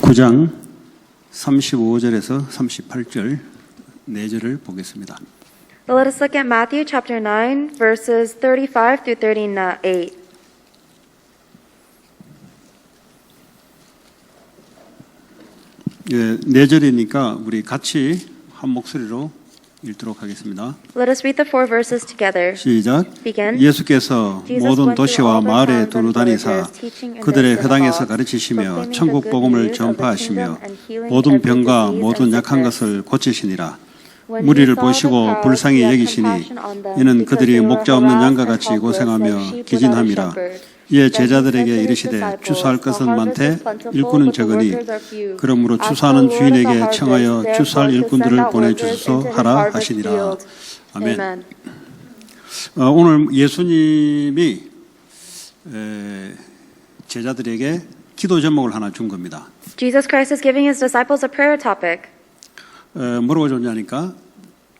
9장 35절에서 38절 4절을 보겠습니다. Let us look at Matthew chapter 9, verses 35 through 38. 예, 4절이니까 우리 같이 한 목소리로 읽도록 하겠습니다. Let us read the 4 verses together. 시작. Begin. 예수께서 Jesus 모든 went through 도시와 all the 마을에 towns and 두루다니사 villages, teaching in 그들의 their 회당에서 synagogues, 가르치시며 proclaiming 천국 the good 복음을 news of the 전파하시며 kingdom and healing 모든 every 병과 disease 모든 and 약한 sickness. 것을 고치시니라. When 무리를 he saw the 보시고 crowds, 불쌍히 he had 여기시니 compassion on them, 이는 because 그들이 they were 목자 없는 harassed 양과 and 같이 helpless, 고생하며 like sheep without a 기진함이라. shepherd. 이에 Then he said 제자들에게 to his 이르시되 disciples, 주수할 The 것은 harvest 많되 is plentiful, 일꾼은 but the 적으니 workers are few. 그러므로 Ask the 주사하는 Lord of the 주인에게 harvest, 청하여 therefore, 주사할 to send 일꾼들을 out workers 보내주소서 into his 하라 harvest 하시니라. field. 아멘. Amen. 오늘 예수님이 제자들에게 기도 제목을 하나 준 겁니다. Jesus Christ is giving his disciples a prayer topic. 뭐라고 줬냐니까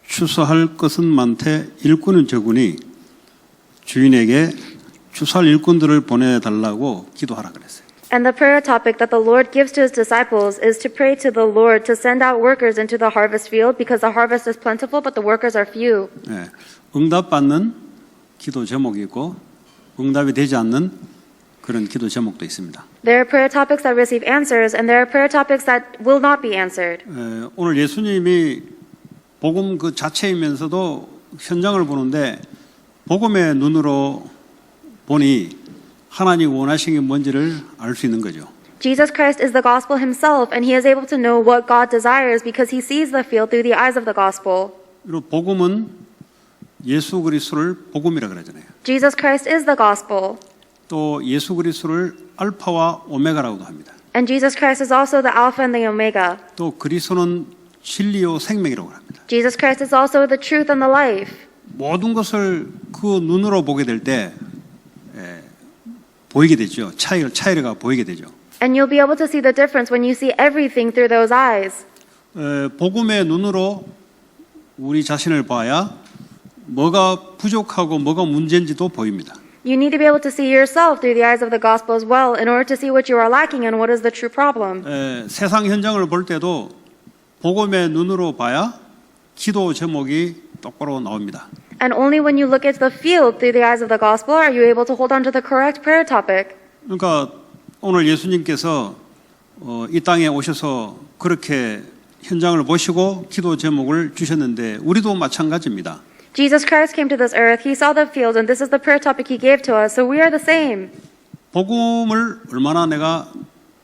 추수할 것은 많되 일꾼은 적으니 주인에게 추수할 일꾼들을 보내달라고 기도하라 그랬어요. And the prayer topic that the Lord gives to his disciples is to pray to the Lord to send out workers into the harvest field because the harvest is plentiful but the workers are few. 응답받는 기도 제목이 있고 응답이 되지 않는 그런 기도 제목도 있습니다. There are prayer topics that receive answers and there are prayer topics that will not be answered. 오늘 예수님이 복음 그 자체이면서도 현장을 보는데 복음의 눈으로 보니 하나님 원하시는 게 뭔지를 알 수 있는 거죠. Jesus Christ is the gospel himself and he is able to know what God desires because he sees the field through the eyes of the gospel. 그리고 복음은 예수 그리스도를 복음이라 그러잖아요. Jesus Christ is the gospel. 또 예수 그리스도를 알파와 오메가라고도 합니다. And Jesus Christ is also the Alpha and the Omega. 또 그리스도는 진리요 생명이라고 합니다. Jesus Christ is also the truth and the life. 모든 것을 그 눈으로 보게 될 때 보이게 되죠. 차이가 보이게 되죠. And you'll be able to see the difference when you see everything through those eyes. 복음의 눈으로 우리 자신을 봐야 뭐가 부족하고 뭐가 문제인지도 보입니다. You need to be able to see yourself through the eyes of the gospel as well in order to see what you are lacking and what is the true problem. 세상 현장을 볼 때도 복음의 눈으로 봐야 기도 제목이 똑바로 나옵니다. And only when you look at the field through the eyes of the gospel are you able to hold on to the correct prayer topic. 그러니까 오늘 예수님께서 이 땅에 오셔서 그렇게 현장을 보시고 기도 제목을 주셨는데 우리도 마찬가지입니다. Jesus Christ came to this earth, he saw the field, and this is the prayer topic he gave to us, so we are the same. 복음을 얼마나 내가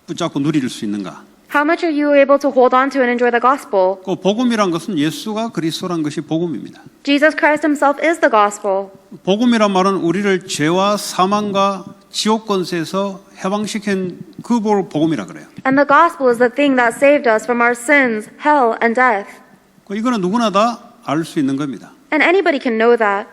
붙잡고 누릴 수 있는가? How much are you able to hold on to and enjoy the gospel? 그 복음이란 것은 예수가 그리스도란 것이 복음입니다. Jesus Christ himself is the gospel. 복음이란 말은 우리를 죄와 사망과 지옥 권세에서 해방시킨 그 복음이라 그래요. And the gospel is the thing that saved us from our sins, hell, and death. 이거는 누구나 다 알 수 있는 겁니다. And anybody can know that.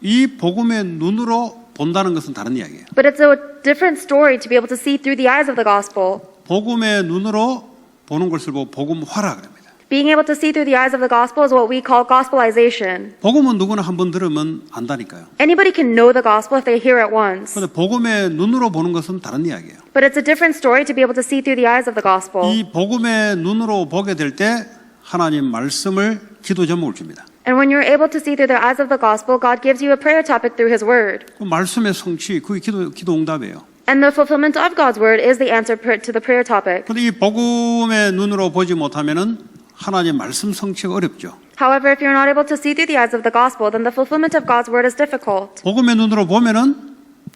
이 복음의 눈으로 본다는 것은 다른 이야기예요. But it's a different story to be able to see through the eyes of the gospel. 복음의 눈으로 보는 것을 보고 복음화라 그럽니다. Being able to see through the eyes of the gospel is what we call gospelization. 복음은 누구나 한 번 들으면 안다니까요. Anybody can know the gospel if they hear it once. 그런데 복음의 눈으로 보는 것은 다른 이야기예요. But it's a different story to be able to see through the eyes of the gospel. 이 복음의 눈으로 보게 될 때 하나님 말씀을 기도 제목을 줍니다. And when you're able to see through the eyes of the gospel, God gives you a prayer topic through his word. 그 말씀의 성취, 그게 기도 응답이에요. And the fulfillment of God's word is the answer to the prayer topic. 그런데 이 복음의 눈으로 보지 못하면은 하나님 말씀 성취가 어렵죠. However, if you're not able to see through the eyes of the gospel, then the fulfillment of God's word is difficult. 복음의 눈으로 보면은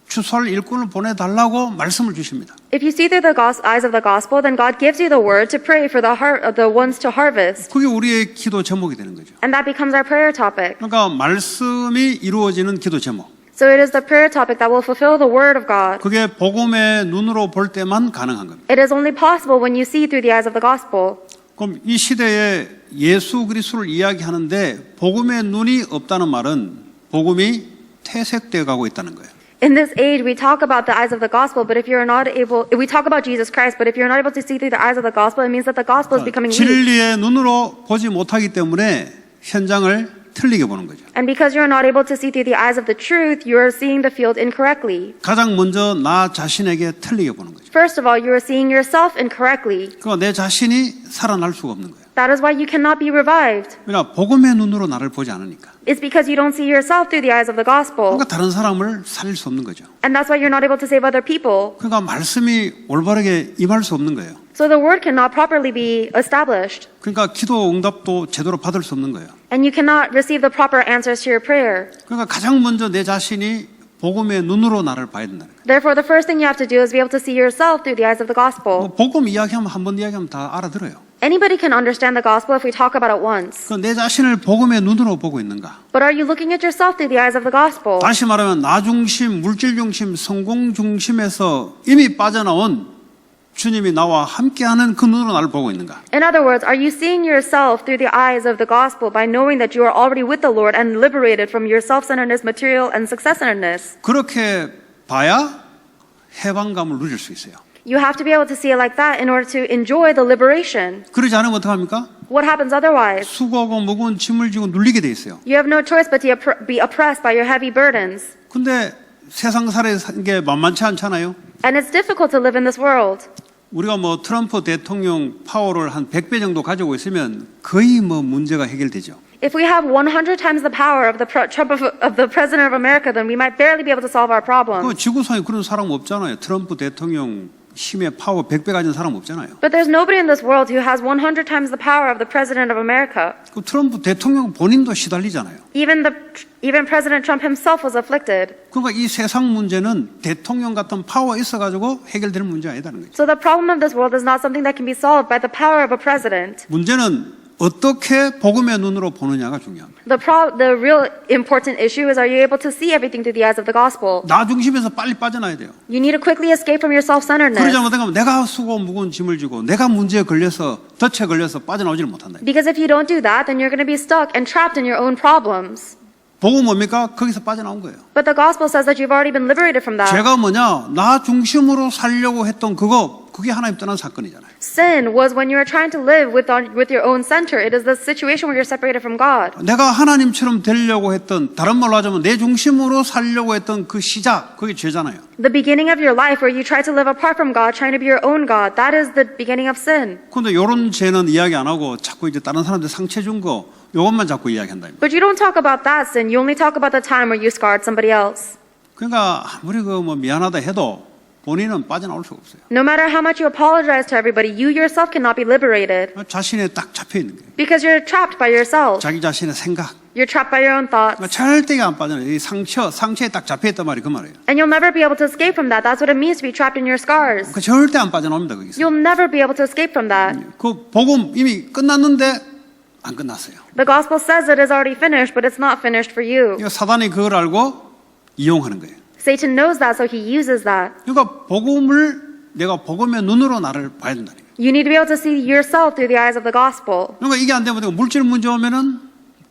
추수할 일꾼을 보내달라고 말씀을 주십니다. If you see through the eyes of the gospel, then God gives you the word to pray for the ones to harvest. 그게 우리의 기도 제목이 되는 거죠. And that becomes our prayer topic. 그러니까 말씀이 이루어지는 기도 제목. So it is the prayer topic that will fulfill the word of God. 그게 복음의 눈으로 볼 때만 가능한 겁니다. It is only possible when you see through the eyes of the gospel. 그럼 이 시대에 예수 그리스도를 이야기하는데 복음의 눈이 없다는 말은 복음이 퇴색되어 가고 있다는 거예요. In this age, we talk about the eyes of the gospel, but if we talk about Jesus Christ, but if you're not able to see through the eyes of the gospel, it means that the gospel is becoming weak. 진리의 눈으로 보지 못하기 때문에 현장을 틀리게 보는 거죠. And because you're not able to see through the eyes of the truth, you are seeing the field incorrectly. 가장 먼저 나 자신에게 틀리게 보는 거죠. First of all, you are seeing yourself incorrectly. 그러니까 내 자신이 살아날 수가 없는 거예요. That is why you cannot be revived. 왜냐 복음의 눈으로 나를 보지 않으니까. It's because you don't see yourself through the eyes of the gospel. 그러니까 다른 사람을 살릴 수 없는 거죠. And that's why you're not able to save other people. 그러니까 말씀이 올바르게 임할 수 없는 거예요. So the word cannot properly be established. 그러니까 기도 응답도 제대로 받을 수 없는 거예요. And you cannot receive the proper answers to your prayer. 그러니까 가장 먼저 내 자신이 복음의 눈으로 나를 봐야 된다는 거예요. Therefore, the first thing you have to do is be able to see yourself through the eyes of the gospel. 복음 이야기하면 한 번 이야기하면 다 알아들어요. Anybody can understand the gospel if we talk about it once. 그 내 자신을 복음의 눈으로 보고 있는가? But are you looking at yourself through the eyes of the gospel? 다시 말하면 나 중심, 물질 중심, 성공 중심에서 이미 빠져나온 주님이 나와 함께하는 그 눈으로 나를 보고 있는가? In other words, are you seeing yourself through the eyes of the gospel by knowing that you are already with the Lord and liberated from your self-centeredness, material, and success-centeredness? 그렇게 봐야 해방감을 누릴 수 있어요. You have to be able to see it like that in order to enjoy the liberation. 그러지 않으면 어떡합니까? What happens otherwise? 수고하고 무거운 짐을 지고 눌리게 돼 있어요. You have no choice but to be oppressed by your heavy burdens. 근데 세상 살아야 사는 게 만만치 않잖아요. And it's difficult to live in this world. 우리가 뭐 트럼프 대통령 파워를 한 100배 정도 가지고 있으면 거의 뭐 문제가 해결되죠. If we have 100 times the power of the of the President of America, then we might barely be able to solve our 그 problems. 지구상에 그런 사람 없잖아요. 트럼프 대통령 힘의 파워 100배 가진 사람 없잖아요. But there's nobody in this world who has 100 times the power of the President of America. 그 트럼프 대통령 본인도 시달리잖아요. Even President Trump himself was afflicted. 그러니까 이 세상 문제는 대통령 같은 파워 있어가지고 해결되는 문제가 아니다는 거죠. So the problem of this world is not something that can be solved by the power of a president. 문제는 어떻게 복음의 눈으로 보느냐가 중요합니다. The real important issue is, are you able to see everything through the eyes of the gospel? 나 중심에서 빨리 빠져나야 돼요. You need to quickly escape from your 그러지 self-centeredness. 못하면 내가 수고 무거운 짐을 지고 내가 문제에 걸려서 덫에 걸려서 빠져나오지를 못한다. Because if you don't do that, then you're going to be stuck and trapped in your own problems. 복음 뭡니까? 거기서 빠져나온 거예요. But the gospel says that you've already been liberated from that. 제가 뭐냐? 나 중심으로 살려고 했던 그게 하나님 떠난 사건이잖아요. Sin was when you were trying to live with your own center. It is the situation where you're separated from God. 내가 하나님처럼 되려고 했던, 다른 말로 하자면 내 중심으로 살려고 했던 그 시작, 그게 죄잖아요. The beginning of your life where you try to live apart from God, trying to be your own God, that is the beginning of sin. 근데 이런 죄는 이야기 안 하고 자꾸 이제 다른 사람들 상처 준 거, 요것만 자꾸 이야기한다. But you don't talk about that sin. You only talk about the time where you scarred somebody else. 그러니까 아무리 뭐 미안하다 해도 본인은 빠져나올 수가 없어요. No matter how much you apologize to everybody, you yourself cannot be liberated 자신에 딱 잡혀 있는 거예요. because you're trapped by yourself. 자기 자신의 생각. You're trapped by your own thoughts. 그러니까 절대 안 빠져나요. 이 상처에 딱 잡혀 있단 말이 그 말이에요. And you'll never be able to escape from that. That's what it means to be trapped in your scars. 그 절대 안 빠져나옵니다 거기서. You'll never be able to escape from that. 그 복음 이미 끝났는데 안 끝났어요. The gospel says it is already finished, but it's not finished for you. 그러니까 사단이 그걸 알고 이용하는 거예요. Satan knows that, so he uses that. 그러니까 내가 복음의 눈으로 나를 봐야 된다는 거예요. You need to be able to see yourself through the eyes of the gospel. 그러니까 이게 안 되면 물질 문제 오면은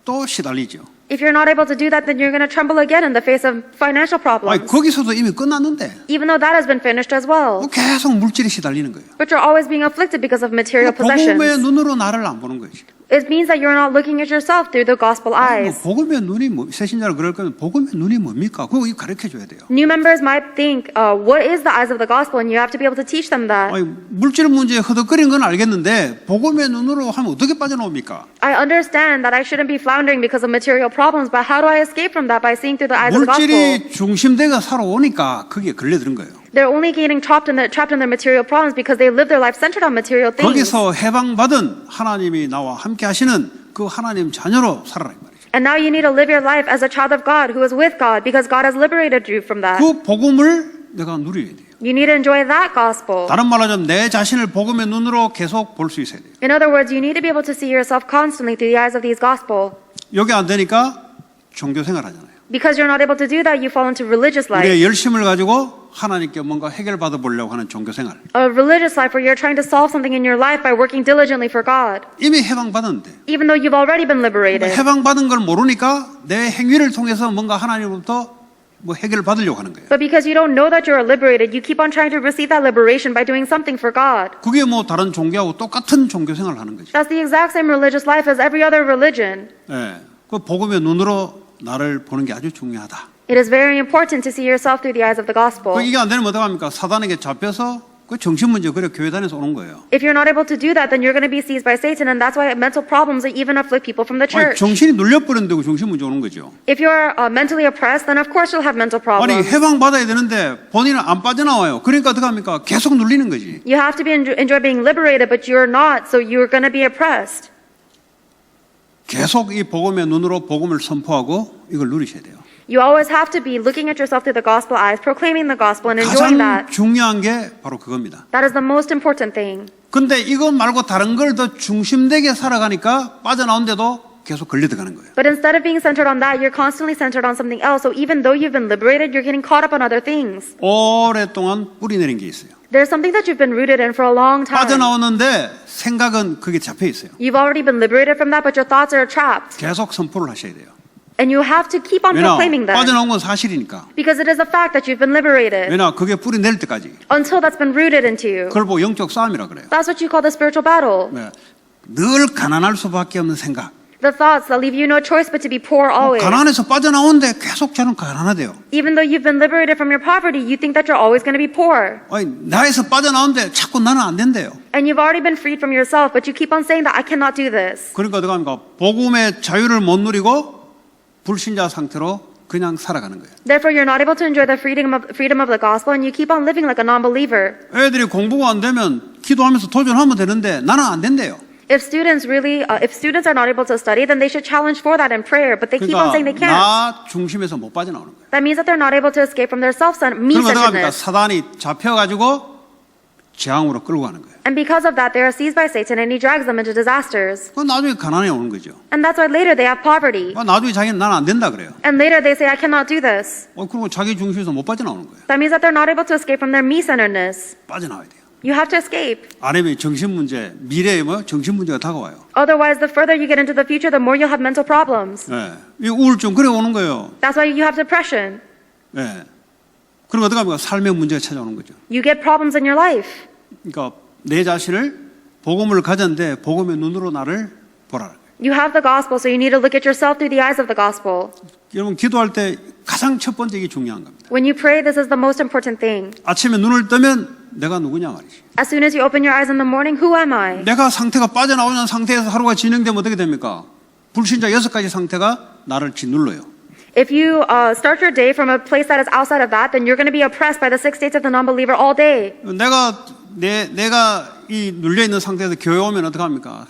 또 시달리죠. If you're not able to do that, then you're going to tremble again in the face of financial 아니, problems, 거기서도 이미 끝났는데 even though that has been finished as well. 계속 물질이 시달리는 거예요. But you're always being afflicted because of material 복음의 possessions. 눈으로 나를 안 보는 거지. It means that you're not looking at yourself through the gospel eyes. 복음의 눈이 새신자로 그럴 거면 복음의 눈이 뭡니까? 그거 가르쳐 줘야 돼요. New members might think, what is the eyes of the gospel? And you have to be able to teach them that. 아니, 물질 문제에 허덕거리는 건 알겠는데 복음의 눈으로 하면 어떻게 빠져나옵니까? I understand that I shouldn't be floundering because of material problems, but how do I escape from that? By seeing through the eyes of the gospel. 물질이 중심되가 살아오니까 그게 걸려드는 거예요. They're only getting trapped in their material problems because they live their life centered on material things. 거기서 해방받은 하나님이 나와 함께 하시는 그 하나님 자녀로 살아라 이 말이죠. And now you need to live your life as a child of God who is with God because God has liberated you from that. 그 복음을 내가 누려야 돼요. You need to enjoy that gospel. 다른 말로 하자면 내 자신을 복음의 눈으로 계속 볼 수 있어야 돼요. In other words, you need to be able to see yourself constantly through the eyes of these gospel. 여기 안 되니까 종교 생활 하잖아요. Because you're not able to do that, you fall into religious life. 우리의 열심을 가지고 하나님께 뭔가 해결받아 보려고 하는 종교 생활. A religious life where you're trying to solve something in your life by working diligently for God. 이미 해방받았는데 Even though you've already been liberated. 해방받은 걸 모르니까 내 행위를 통해서 뭔가 하나님으로부터 뭐 해결을 받으려고 하는 거예요. But because you don't know that you're liberated, you keep on trying to receive that liberation by doing something for God. 그게 뭐 다른 종교하고 똑같은 종교 생활을 하는 거죠. That's the exact same religious life as every other religion. 예. 그 복음의 눈으로 나를 보는 게 아주 중요하다. It is very important to see yourself through the eyes of the gospel. 그 이게 안 되면 어떡합니까? 사단에게 잡혀서 그 정신 문제 그래 교회 다녀서 오는 거예요. If you're not able to do that, then you're going to be seized by Satan, and that's why mental problems even afflict people from the 아니, church. 정신이 눌려버렸는데 그 정신 문제 오는 거죠. If you're mentally oppressed, then of course you'll have mental 아니 problems. 해방 받아야 되는데 본인은 안 빠져나와요. 그러니까 어떡합니까? 계속 눌리는 거지. You have to enjoy being liberated, but you're not, so you're going to be oppressed. 계속 이 복음의 눈으로 복음을 선포하고 이걸 누리셔야 돼요. You always have to be looking at yourself through the gospel eyes, proclaiming the gospel and enjoying 가장 that. 중요한 게 바로 그겁니다. That is the most important thing. 근데 이거 말고 다른 걸 더 중심되게 살아가니까 빠져나온데도 계속 걸려 들어가는 거예요. But instead of being centered on that, you're constantly centered on something else. So even though you've been liberated, you're getting caught up on other things. 오랫동안 뿌리 내린 게 있어요. There's something that you've been rooted in for a long time. 빠져나오는데 생각은 그게 잡혀 있어요. You've already been liberated from that, but your thoughts are trapped. 계속 선포를 하셔야 돼요. And you have to keep on 왜냐? proclaiming that. 빠져나온 건 사실이니까. Because it is a fact that you've been liberated. 왜냐? 그게 뿌리 내릴 때까지. Until that's been rooted into you. 그걸 보고 영적 싸움이라 그래요. That's what you call the spiritual battle. 네. 늘 가난할 수밖에 없는 생각. The thoughts that leave you no choice but to be poor always. 가난해서 빠져나오는데 계속 저는 가난하대요. Even though you've been liberated from your poverty, you think that you're always going to be poor. 아니, 나에서 빠져나오는데 자꾸 나는 안 된대요. And you've already been freed from yourself, but you keep on saying that I cannot do this. 그러니까 어떡합니까? 복음의 자유를 못 누리고 불신자 상태로 그냥 살아가는 거예요. Therefore, you're not able to enjoy the freedom of the gospel, and you keep on living like a non-believer. 애들이 공부가 안 되면 기도하면서 도전하면 되는데 나는 안 된대요. If students are not able to study, then they should challenge for that in prayer. But they keep on saying they 그러니까 can't. 나 중심에서 못 빠져나오는 거예요. That means that they're not able to escape from their 그러면 어떡합니까? me-centeredness. 사단이 잡혀가지고 재앙으로 끌고 가는 거예요. And because of that, they are seized by Satan, and he drags them into disasters. 그건 나중에 가난해 오는 거죠. And that's why later they have poverty. 나중에 자기는 난 안 된다 그래요. And later they say, I cannot do this. 그리고 자기 중심에서 못 빠져나오는 거예요. That means that they're not able to escape from their me-centeredness. 빠져나와야 돼요. You have to escape. 아니면 정신 문제, 미래에 정신 문제가 다가와요. Otherwise, the further you get into the future, the more you'll have mental problems. 예. 이 우울증 그래 오는 거예요. That's why you have depression. 예. 그리고 어떡합니까? 삶의 문제가 찾아오는 거죠. You get problems in your life. 그러니까 내 자신을 복음을 가졌는데 복음의 눈으로 나를 보라. You have the gospel, so you need to look at yourself through the eyes of the gospel. 여러분 기도할 때 가장 첫 번째 이게 중요한 겁니다. When you pray, this is the most important thing. 아침에 눈을 뜨면 내가 누구냐 말이지. As soon as you open your eyes in the morning, who am I? 내가 상태가 빠져나오는 상태에서 하루가 진행되면 어떻게 됩니까? 불신자 6가지 상태가 나를 짓눌러요. If you start your day from a place that is outside of that, then you're going to be oppressed by the 6 states of the non-believer all day. 내가 이 눌려 있는 상태에서 교회 오면 어떡합니까?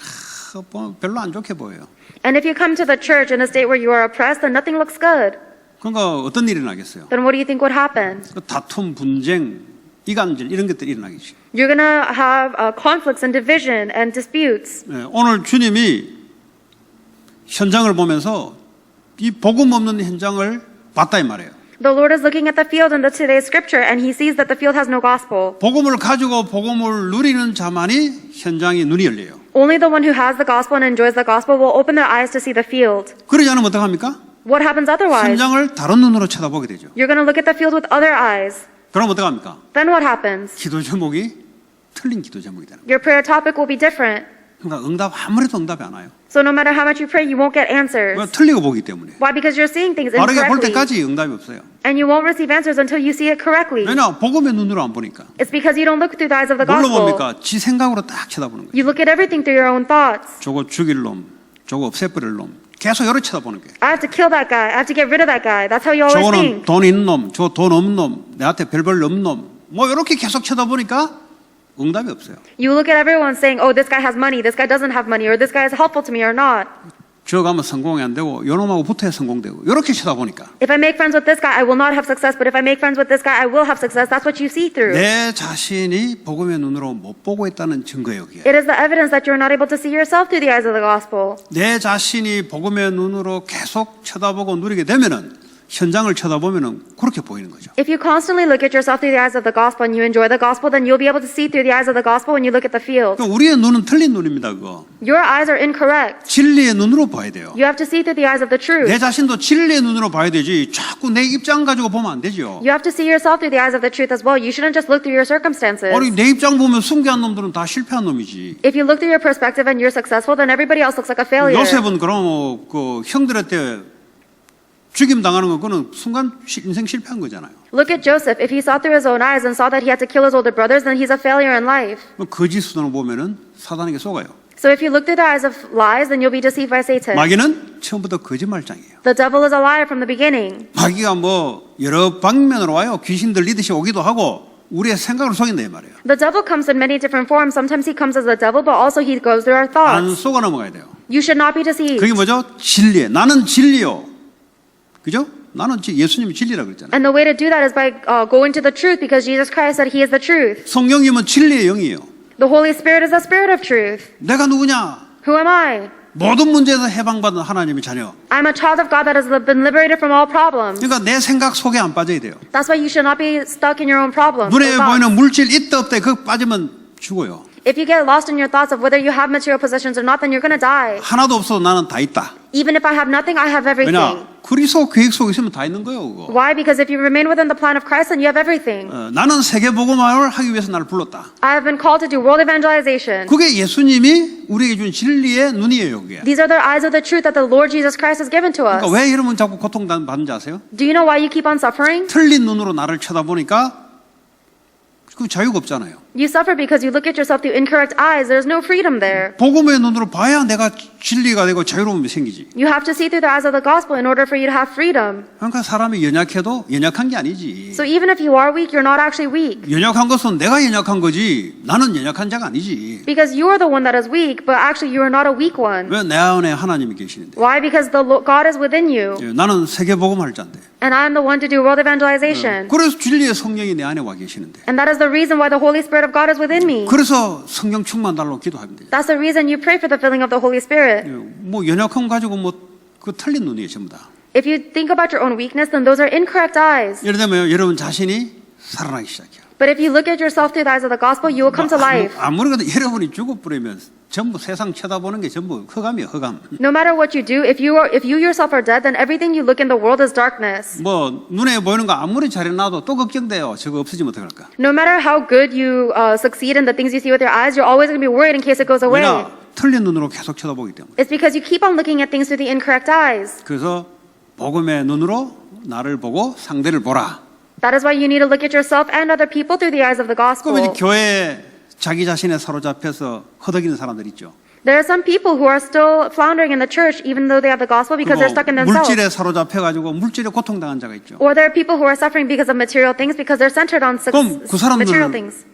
별로 안 좋게 보여요. And if you come to the church in a state where you are oppressed, then nothing looks good. 그러니까 어떤 일이 나겠어요? Then what do you think would happen? 다툼, 분쟁, 이간질 이런 것들이 일어나겠죠. You're going to have conflicts and division and disputes. 네, 오늘 주님이 현장을 보면서 이 복음 없는 현장을 봤다 이 말이에요. The Lord is looking at the field in today's scripture, and he sees that the field has no gospel. 복음을 가지고 복음을 누리는 자만이 현장의 눈이 열려요. Only the one who has the gospel and enjoys the gospel will open their eyes to see the field. 그러지 않으면 어떡합니까? What happens otherwise? 현장을 다른 눈으로 쳐다보게 되죠. You're going to look at the field with other eyes. 그럼 어떡합니까? Then what happens? 기도 제목이 틀린 기도 제목이 되는 거예요. Your prayer topic will be different. 그러니까 아무래도 응답이 안 와요. So no matter how much you pray, you won't get 왜? answers. 틀리고 보기 때문에. Why? Because you're seeing things 바르게 볼 incorrectly. 때까지 응답이 없어요. And you won't receive answers until you see it correctly. 왜냐? 복음의 눈으로 안 보니까. It's because you don't look through the eyes of the 뭘로 gospel. 봅니까? 지 생각으로 딱 쳐다보는 거예요. You look at everything through your own thoughts. 저거 죽일 놈, 저거 없애버릴 놈. 계속 여러 쳐다보는 거예요. I have to kill that guy. I have to get rid of that guy. That's how you always 저거는 think. 돈 있는 놈, 저 돈 없는 놈, 내한테 별별 없는 놈. 뭐 이렇게 계속 쳐다보니까 응답이 없어요. You look at everyone saying, oh, this guy has money, this guy doesn't have money, or this guy is helpful to me or not. 저 가면 성공이 안 되고 요놈하고 붙어야 성공되고 이렇게 쳐다보니까 If I make friends with this guy, I will not have success, but if I make friends with this guy, I will have success. That's what you see through. 내 자신이 복음의 눈으로 못 보고 있다는 증거예요. 그게. It is the evidence that you're not able to see yourself through the eyes of the gospel. 내 자신이 복음의 눈으로 계속 쳐다보고 누리게 되면은 현장을 쳐다보면은 그렇게 보이는 거죠. If you constantly look at yourself through the eyes of the gospel and you enjoy the gospel, then you'll be able to see through the eyes of the gospel when you look at the field. 그러니까 우리의 눈은 틀린 눈입니다. 그거 Your eyes are incorrect. 진리의 눈으로 봐야 돼요. You have to see through the eyes of the truth. 내 자신도 진리의 눈으로 봐야 되지. 자꾸 내 입장 가지고 보면 안 되죠. You have to see yourself through the eyes of the truth as well. You shouldn't just look through your circumstances. 아니 내 입장 보면 숭배한 놈들은 다 실패한 놈이지. If you look through your perspective and you're successful, then everybody else looks like a failure. 요셉은 그럼 그 형들한테 죽임 당하는 거 그거는 순간 인생 실패한 거잖아요. Look at Joseph. If he saw through his own eyes and saw that he had to kill his older brothers, then he's a failure in life. 거짓 수단을 보면은 사단에게 속아요. So if you look through the eyes of lies, then you'll be deceived by Satan. 마귀는 처음부터 거짓말장이에요. The devil is a liar from the beginning. 마귀가 뭐 여러 방면으로 와요. 귀신 들리듯이 오기도 하고 우리의 생각을 속인다 이 말이에요. The devil comes in many different forms. Sometimes he comes as the devil, but also he goes through our 안 thoughts. 속아 넘어가야 돼요. You should not be deceived. 그게 뭐죠? 진리에 나는 진리요. 그죠? 나는 예수님이 진리라 그랬잖아요. And the way to do that is by going to the truth, because Jesus Christ said he is the truth. 성령님은 진리의 영이에요. The Holy Spirit is the Spirit of truth. 내가 누구냐? Who am I? 모든 문제에서 해방받은 하나님의 자녀. I'm a child of God that has been liberated from all problems. 그러니까 내 생각 속에 안 빠져야 돼요. That's why you should not be stuck in your own problems. 눈에 or thoughts. 보이는 물질 있다 없다 그거 빠지면 죽어요. If you get lost in your thoughts of whether you have material possessions or not, then you're going to die. 하나도 없어도 나는 다 있다. Even if I have nothing, I have everything. 왜냐? 그리스도 계획 속에 있으면 다 있는 거예요. 그거. Why? Because if you remain within the plan of Christ, then you have everything. 나는 세계복음화를 하기 위해서 나를 불렀다. I have been called to do world evangelization. 그게 예수님이 우리에게 준 진리의 눈이에요. 그게. These are the eyes of the truth that the Lord Jesus Christ has given to us. 그러니까 왜 여러분 자꾸 고통받는지 아세요? Do you know why you keep on suffering? 틀린 눈으로 나를 쳐다보니까 그 자유가 없잖아요. You suffer because you look at yourself through incorrect eyes. There's no freedom there. 복음의 눈으로 봐야 내가 진리가 되고 자유로움이 생기지. You have to see through the eyes of the gospel in order for you to have freedom. 그러니까 사람이 연약해도 연약한 게 아니지. So even if you are weak, you're not actually weak. 연약한 것은 내가 연약한 거지 나는 연약한 자가 아니지. Because you are the one that is weak, but actually you are not a weak one. 왜 내 안에 하나님이 계시는데? Why? Because God is within you. 나는 세계복음할 자인데. And I am the one to do world evangelization. 그래서 진리의 성령이 내 안에 와 계시는데. And that is the reason why the Holy Spirit of God is within me. 그래서 성령 충만 달라고 기도하면 돼요. That's the reason you pray for the filling of the Holy Spirit. 뭐 연약함 가지고 뭐 그 틀린 눈이에요 전부 다. If you think about your own weakness, then those are incorrect eyes. 예를 들면 여러분 자신이 살아나기 시작해요. But if you look at yourself through the eyes of the gospel, you will come to life. 아무리 그래도 여러분이 죽어버리면 전부 세상 쳐다보는 게 전부 흑암이에요, 흑암. No matter what you do, if you yourself are dead, then everything you look in the world is darkness. 뭐 눈에 보이는 거 아무리 잘해놔도 또 걱정돼요. 저거 없어지면 어떡할까? No matter how good you succeed in the things you see with your eyes, you're always going to be worried in case it goes away. 왜냐? 틀린 눈으로 계속 쳐다보기 때문에. It's because you keep on looking at things through the incorrect eyes. 그래서 복음의 눈으로 나를 보고 상대를 보라. That is why you need to look at yourself and other people through the eyes of the gospel. 그러면 이제 교회에 자기 자신에 사로잡혀서 허덕이는 사람들 있죠. There are some people who are still floundering in the church even though they have the gospel because they're stuck in themselves. 물질에 사로잡혀가지고 물질에 고통당한 자가 있죠. Or there are people who are suffering because of material things because they're centered on 그럼 그 material 사람들을 things.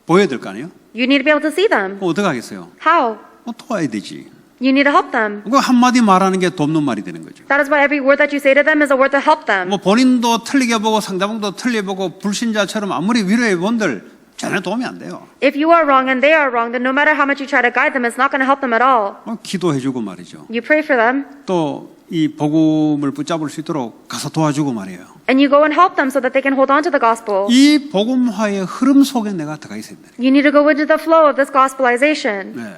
보여야 될 거 아니에요? You need to be able to see them. 그럼 어떻게 하겠어요? How? 도와야 되지. You need to help them. 그 한마디 말하는 게 돕는 말이 되는 거죠. That is why every word that you say to them is a word to help them. 뭐 본인도 틀리게 보고 상대방도 틀리게 보고 불신자처럼 아무리 위로해 본들 전혀 도움이 안 돼요. If you are wrong and they are wrong, then no matter how much you try to guide them, it's not going to help them at all. 기도해주고 말이죠. You pray for them. 또 이 복음을 붙잡을 수 있도록 가서 도와주고 말이에요. And you go and help them so that they can hold on to the gospel. 이 복음화의 흐름 속에 내가 들어가 있어야 된다. You need to go into the flow of this gospelization. 네.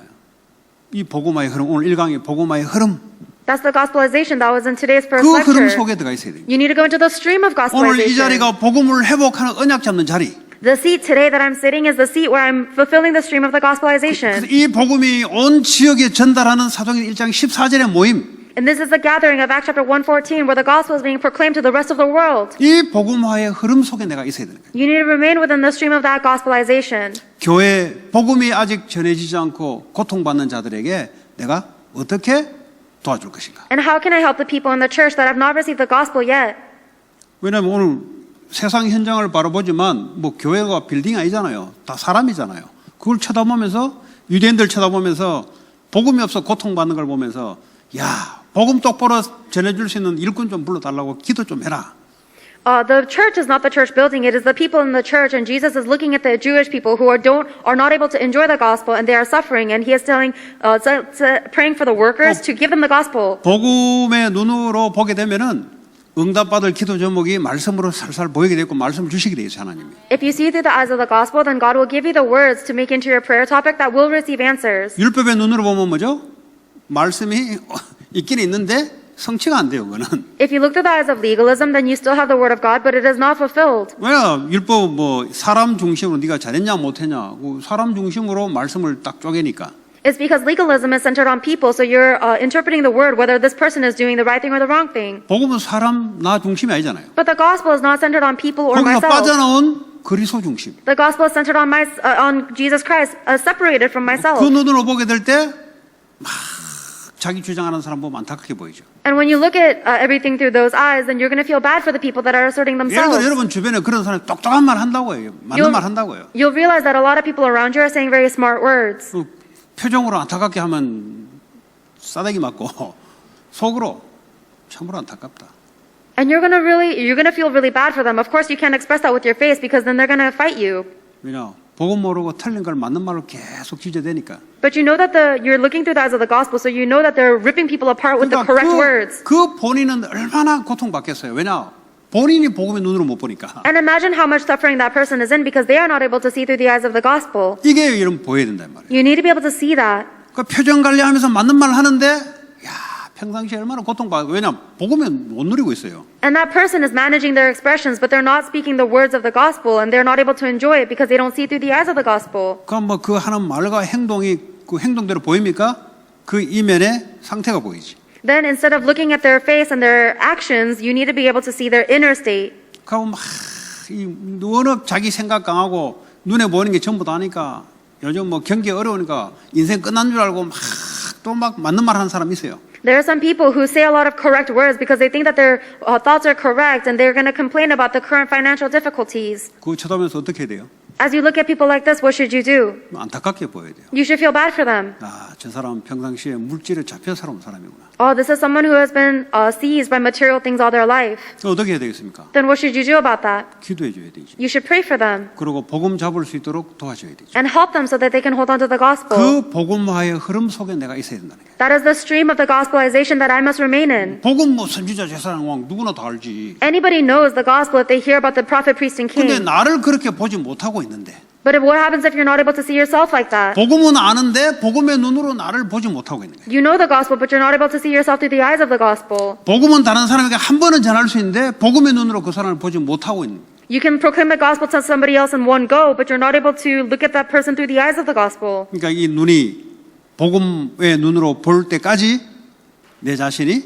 이 복음화의 흐름, 오늘 1강의 복음화의 흐름, That's the gospelization that was in today's first 그 흐름 lecture. 속에 들어가 있어야 돼요. You need to go into the stream of 오늘 이 gospelization. 자리가 복음을 회복하는 언약 잡는 자리. The seat today that I'm sitting is the seat where I'm fulfilling the stream of the 그래서 gospelization. 이 복음이 온 지역에 전달하는 사도행전 1장 14절의 모임. And this is the gathering of Acts chapter 1:14 where the gospel is being proclaimed to the rest of the world. 이 복음화의 흐름 속에 내가 있어야 되는 거예요. You need to remain within the stream of that gospelization. 교회 복음이 아직 전해지지 않고 고통받는 자들에게 내가 어떻게 도와줄 것인가? And how can I help the people in the church that have not received the gospel yet? 왜냐하면 오늘 세상 현장을 바라보지만 뭐 교회가 빌딩 아니잖아요. 다 사람이잖아요. 그걸 쳐다보면서 유대인들 쳐다보면서 복음이 없어 고통받는 걸 보면서 야 복음 똑바로 전해줄 수 있는 일꾼 좀 불러달라고 기도 좀 해라. The church is not the church building; it is the people in the church. And Jesus is looking at the Jewish people who are not able to enjoy the gospel, and they are suffering. And He is praying for the workers to give them the gospel. 복음의 눈으로 보게 되면은 응답받을 기도 제목이 말씀으로 살살 보이게 되고 말씀을 주시게 되어 있어요, 하나님이. If you see through the eyes of the gospel, then God will give you the words to make into your prayer topic that will receive answers. 율법의 눈으로 보면 뭐죠? 말씀이 있긴 있는데 성취가 안 돼요, 그거는. If you look through the eyes of legalism, then you still have the word of God, but it is not fulfilled. 왜 율법 뭐 사람 중심으로 네가 잘했냐 못했냐, 사람 중심으로 말씀을 딱 쪼개니까. It's because legalism is centered on people, so you're interpreting the word whether this person is doing the right thing or the wrong thing. 복음은 사람 나 중심이 아니잖아요. But the gospel is not centered on people or 거기서 myself. 빠져나온 그리스도 중심. The gospel is centered on Jesus Christ, separated from myself. 그 눈으로 보게 될 때 막 자기 주장하는 사람 보면 안타깝게 보이죠. And when you look at everything through those eyes, then you're going to feel bad for the people that are asserting 예를 themselves. 들어 여러분 주변에 그런 사람이 똑똑한 말 한다고 해요. 맞는 말 한다고요. You'll realize that a lot of people around you are saying very smart words. 그 표정으로 안타깝게 하면 싸대기 맞고 속으로 참으로 안타깝다. And you're going to feel really bad for them. Of course, you can't express that with your face because then they're going to fight you. 왜냐? 복음 모르고 틀린 걸 맞는 말로 계속 지저대니까. But you know that you're looking through the eyes of the gospel, so you know that they're ripping people apart with the correct words. 그 본인은 얼마나 고통받겠어요. 왜냐? 본인이 복음의 눈으로 못 보니까. And imagine how much suffering that person is in because they are not able to see through the eyes of the gospel. 이게 이런 보여야 된단 말이에요. You need to be able to see that. 그 표정 관리하면서 맞는 말 하는데, 야 평상시에 얼마나 고통받고. 왜냐? 복음은 못 누리고 있어요. And that person is managing their expressions, but they're not speaking the words of the gospel, and they're not able to enjoy it because they don't see through the eyes of the gospel. 그럼 뭐 그 하는 말과 행동이 그 행동대로 보입니까? 그 이면의 상태가 보이지. Then instead of looking at their face and their actions, you need to be able to see their inner state. 그럼 워낙 자기 생각 강하고 눈에 보이는 게 전부 다니까 요즘 뭐 경기 어려우니까 인생 끝난 줄 알고 또 막 맞는 말 하는 사람이 있어요. There are some people who say a lot of correct words because they think that their thoughts are correct and they're going to complain about the current financial difficulties. 그거 쳐다보면서 어떻게 해야 돼요? As you look at people like this, what should you do? 안타깝게 보여야 돼요. You should feel bad for them. 저 사람은 평상시에 물질에 잡혀 살아온 사람이구나. Oh, this is someone who has been seized by material things all their life. 어떻게 해야 되겠습니까? Then what should you do about that? 기도해 줘야 되지. You should pray for them 그리고 복음 잡을 수 있도록 도와줘야 되지. and help them so that they can hold on to the gospel. 그 복음화의 흐름 속에 내가 있어야 된다는 거예요. That is the stream of the gospelization that I must remain in. 복음 뭐 선지자 제사장 왕 누구나 다 알지. Anybody knows the gospel if they hear about the prophet, priest, and 근데 king. 나를 그렇게 보지 못하고 있는데 But what happens if you're not able to see yourself like that? 복음은 아는데 복음의 눈으로 나를 보지 못하고 있는 거예요. You know the gospel, but you're not able to see yourself through the eyes of the gospel. 복음은 다른 사람에게 한 번은 전할 수 있는데 복음의 눈으로 그 사람을 보지 못하고 있는 거예요. You can proclaim the gospel to somebody else in one go, but you're not able to look at that person through the eyes of the gospel. 그러니까 이 눈이 복음의 눈으로 볼 때까지 내 자신이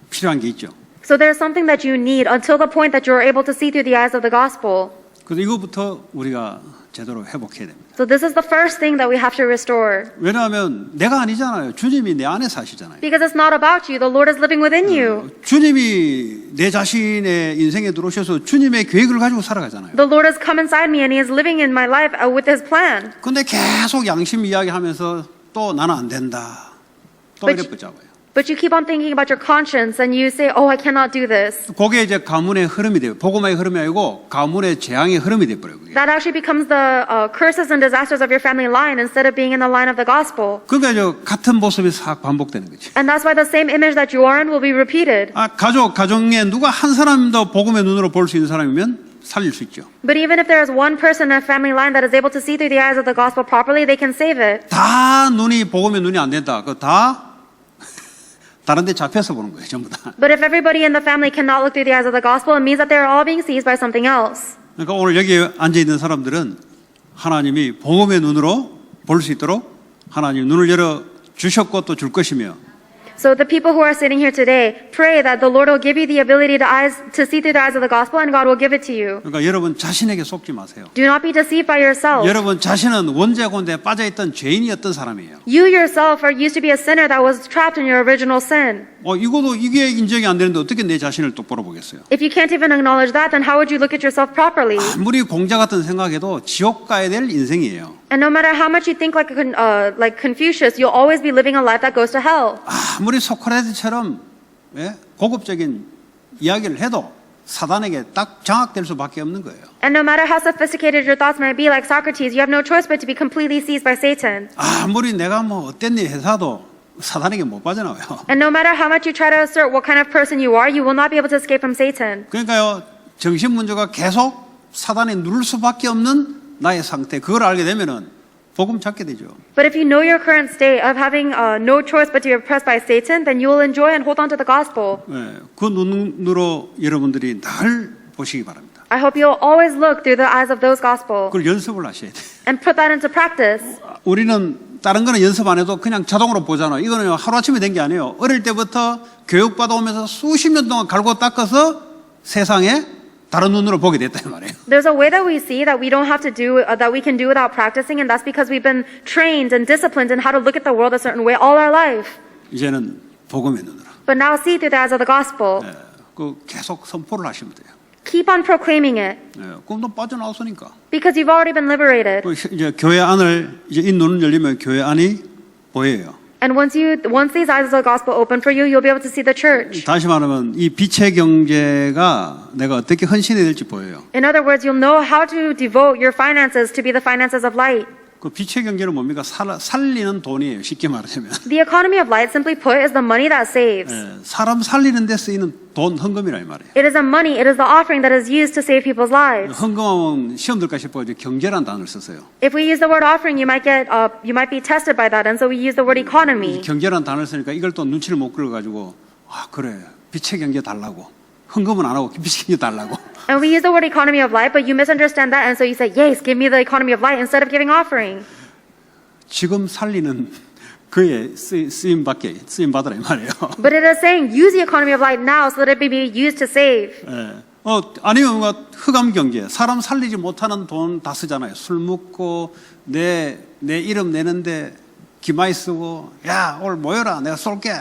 필요한 게 있죠. So there's something that you need until the point that you're able to see through the eyes of the gospel. 그래서 이거부터 우리가 제대로 회복해야 됩니다. So this is the first thing that we have to restore. 왜냐하면 내가 아니잖아요. 주님이 내 안에 사시잖아요. Because it's not about you. The Lord is living within you. 주님이 내 자신의 인생에 들어오셔서 주님의 계획을 가지고 살아가잖아요. The Lord has come inside me and He is living in my life with His plan. 근데 계속 양심 이야기하면서 또 나는 안 된다. 또 이래 붙잡아요. But you keep on thinking about your conscience and you say, oh, I cannot do this. 그게 이제 가문의 흐름이 돼요. 복음의 흐름이 아니고 가문의 재앙의 흐름이 돼버려요. 그게. That actually becomes the curses and disasters of your family line instead of being in the line of the gospel. 그러니까 같은 모습이 싹 반복되는 거지. And that's why the same image that you are in will be repeated. 가정에 누가 한 사람도 복음의 눈으로 볼 수 있는 사람이면 살릴 수 있죠. But even if there is one person in a family line that is able to see through the eyes of the gospel properly, they can save it. 다 복음의 눈이 안 된다. 그거 다 다른 데 잡혀서 보는 거예요. 전부 다. But if everybody in the family cannot look through the eyes of the gospel, it means that they are all being seized by something else. 그러니까 오늘 여기 앉아있는 사람들은 하나님이 복음의 눈으로 볼 수 있도록 하나님 눈을 열어 주셨고 또 줄 것이며 So the people who are sitting here today, pray that the Lord will give you the ability to see through the eyes of the gospel and God will give it to you. 그러니까 여러분 자신에게 속지 마세요. Do not be deceived by yourself. 여러분 자신은 원죄고인데 빠져있던 죄인이었던 사람이에요. You yourself used to be a sinner that was trapped in your original sin. 이게 인정이 안 되는데 어떻게 내 자신을 똑바로 보겠어요? If you can't even acknowledge that, then how would you look at yourself properly? 아무리 공자 같은 생각해도 지옥 가야 될 인생이에요. And no matter how much you think like Confucius, you'll always be living a life that goes to hell. 아무리 소크라테스처럼 고급적인 이야기를 해도 사단에게 딱 장악될 수밖에 없는 거예요. And no matter how sophisticated your thoughts might be, like Socrates, you have no choice but to be completely seized by Satan. 아무리 내가 어땠니 회사도 사단에게 못 빠져나와요. And no matter how much you try to assert what kind of person you are, you will not be able to escape from Satan. 그러니까요, 정신 문제가 계속 사단에 누를 수밖에 없는 나의 상태, 그걸 알게 되면은 복음 찾게 되죠. But if you know your current state of having no choice but to be oppressed by Satan, then you will enjoy and hold on to the gospel. 예, 그 눈으로 여러분들이 늘 보시기 바랍니다. I hope you'll always look through the eyes of those gospel 그걸 연습을 하셔야 돼요. and put that into practice. 우리는 다른 거는 연습 안 해도 그냥 자동으로 보잖아요. 이거는 하루아침에 된 게 아니에요. 어릴 때부터 교육받아 오면서 수십 년 동안 갈고 닦아서 세상에 다른 눈으로 보게 됐다 이 말이에요. There's a way that we see that we don't have to do, that we can do without practicing, and that's because we've been trained and disciplined in how to look at the world a certain way all our life. 이제는 복음의 눈으로. But now see through the eyes of the gospel. 예, 그 계속 선포를 하시면 돼요. Keep on proclaiming it, 예, 그럼 또 빠져나왔으니까. because you've already been liberated. 그 이제 교회 안을 이제 이 눈을 열리면 교회 안이 보여요. And once these eyes of the gospel open for you, you'll be able to see the church. 다시 말하면 이 빛의 경제가 내가 어떻게 헌신해야 될지 보여요. In other words, you'll know how to devote your finances to be the finances of light. 그 빛의 경제는 뭡니까? 살리는 돈이에요. 쉽게 말하자면. The economy of light, simply put, is the money that saves. 예, 사람 살리는 데 쓰이는 돈, 헌금이라 이 말이에요. It is a money, it is the offering that is used to save people's lives. 헌금하면 시험 들까 싶어 이제 경제란 단어를 썼어요. If we use the word offering, you might be tested by that, and so we use the word economy. 경제란 단어를 쓰니까 이걸 또 눈치를 못 끌어가지고 아 그래 빛의 경제 달라고 헌금은 안 하고 빛의 경제 달라고. And we use the word economy of light, but you misunderstand that, and so you say, yes, give me the economy of light instead of giving offering. 지금 살리는 그의 쓰임 받으라 이 말이에요. But it is saying, use the economy of light now so that it may be used to save. 예. 아니면 뭔가 흑암 경제, 사람 살리지 못하는 돈 다 쓰잖아요. 술 먹고 내 이름 내는데 기마이 쓰고 야 오늘 모여라 내가 쏠게.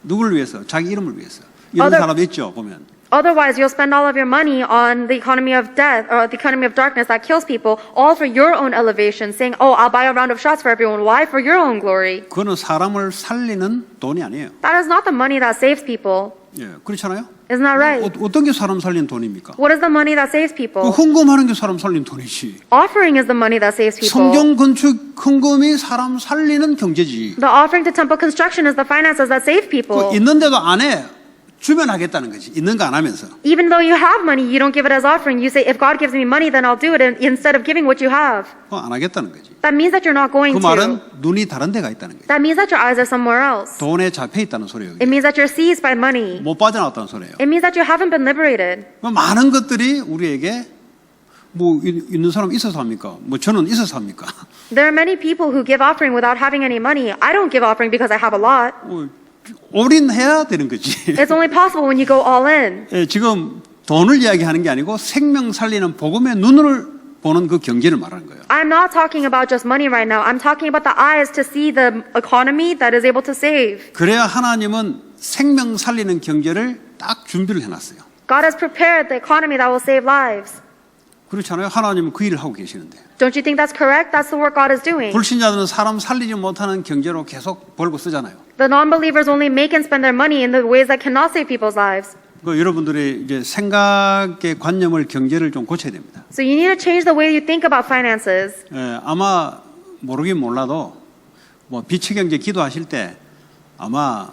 누구를 위해서? 자기 이름을 위해서. 이런 사람 있죠 보면. Otherwise, you'll spend all of your money on the economy of death or the economy of darkness that kills people, all for your own elevation, saying, oh, I'll buy a round of shots for everyone. Why? For your own glory. 그거는 사람을 살리는 돈이 아니에요. That is not the money that saves people. 예, 그렇잖아요. Isn't that right? 어떤 게 사람 살리는 돈입니까? What is the money that saves 그 people? 헌금하는 게 사람 살리는 돈이지. Offering is the money that saves people. 성경 건축 헌금이 사람 살리는 경제지. The offering to temple construction is the finances that save people. 그 있는데도 안 해. 주면 하겠다는 거지. 있는 거 안 하면서. Even though you have money, you don't give it as offering. You say, if God gives me money, then I'll do it instead of giving what you have. 그거 안 하겠다는 거지. That means that you're not going 그 말은 to. 눈이 다른 데가 있다는 거예요. That means that your eyes are somewhere else. 돈에 잡혀 있다는 소리예요. It means that you're seized by money. 못 빠져나왔다는 소리예요. It means that you haven't been liberated. 많은 것들이 우리에게 뭐 있는 사람 있어서 합니까? 뭐 저는 있어서 합니까? There are many people who give offering without having any money. I don't give offering because I have a lot. 올인해야 되는 거지. It's only possible when you go all in. 예, 지금 돈을 이야기하는 게 아니고 생명 살리는 복음의 눈을 보는 그 경제를 말하는 거예요. I'm not talking about just money right now. I'm talking about the eyes to see the economy that is able to save. 그래야 하나님은 생명 살리는 경제를 딱 준비를 해놨어요. God has prepared the economy that will save lives. 그렇잖아요. 하나님은 그 일을 하고 계시는데. Don't you think that's correct? That's the work God is doing. 불신자들은 사람 살리지 못하는 경제로 계속 벌고 쓰잖아요. The non-believers only make and spend their money in the ways that cannot save people's lives. 그 여러분들의 이제 생각의 관념을 경제를 좀 고쳐야 됩니다. So you need to change the way you think about finances. 예, 아마 모르긴 몰라도 뭐 빛의 경제 기도하실 때 아마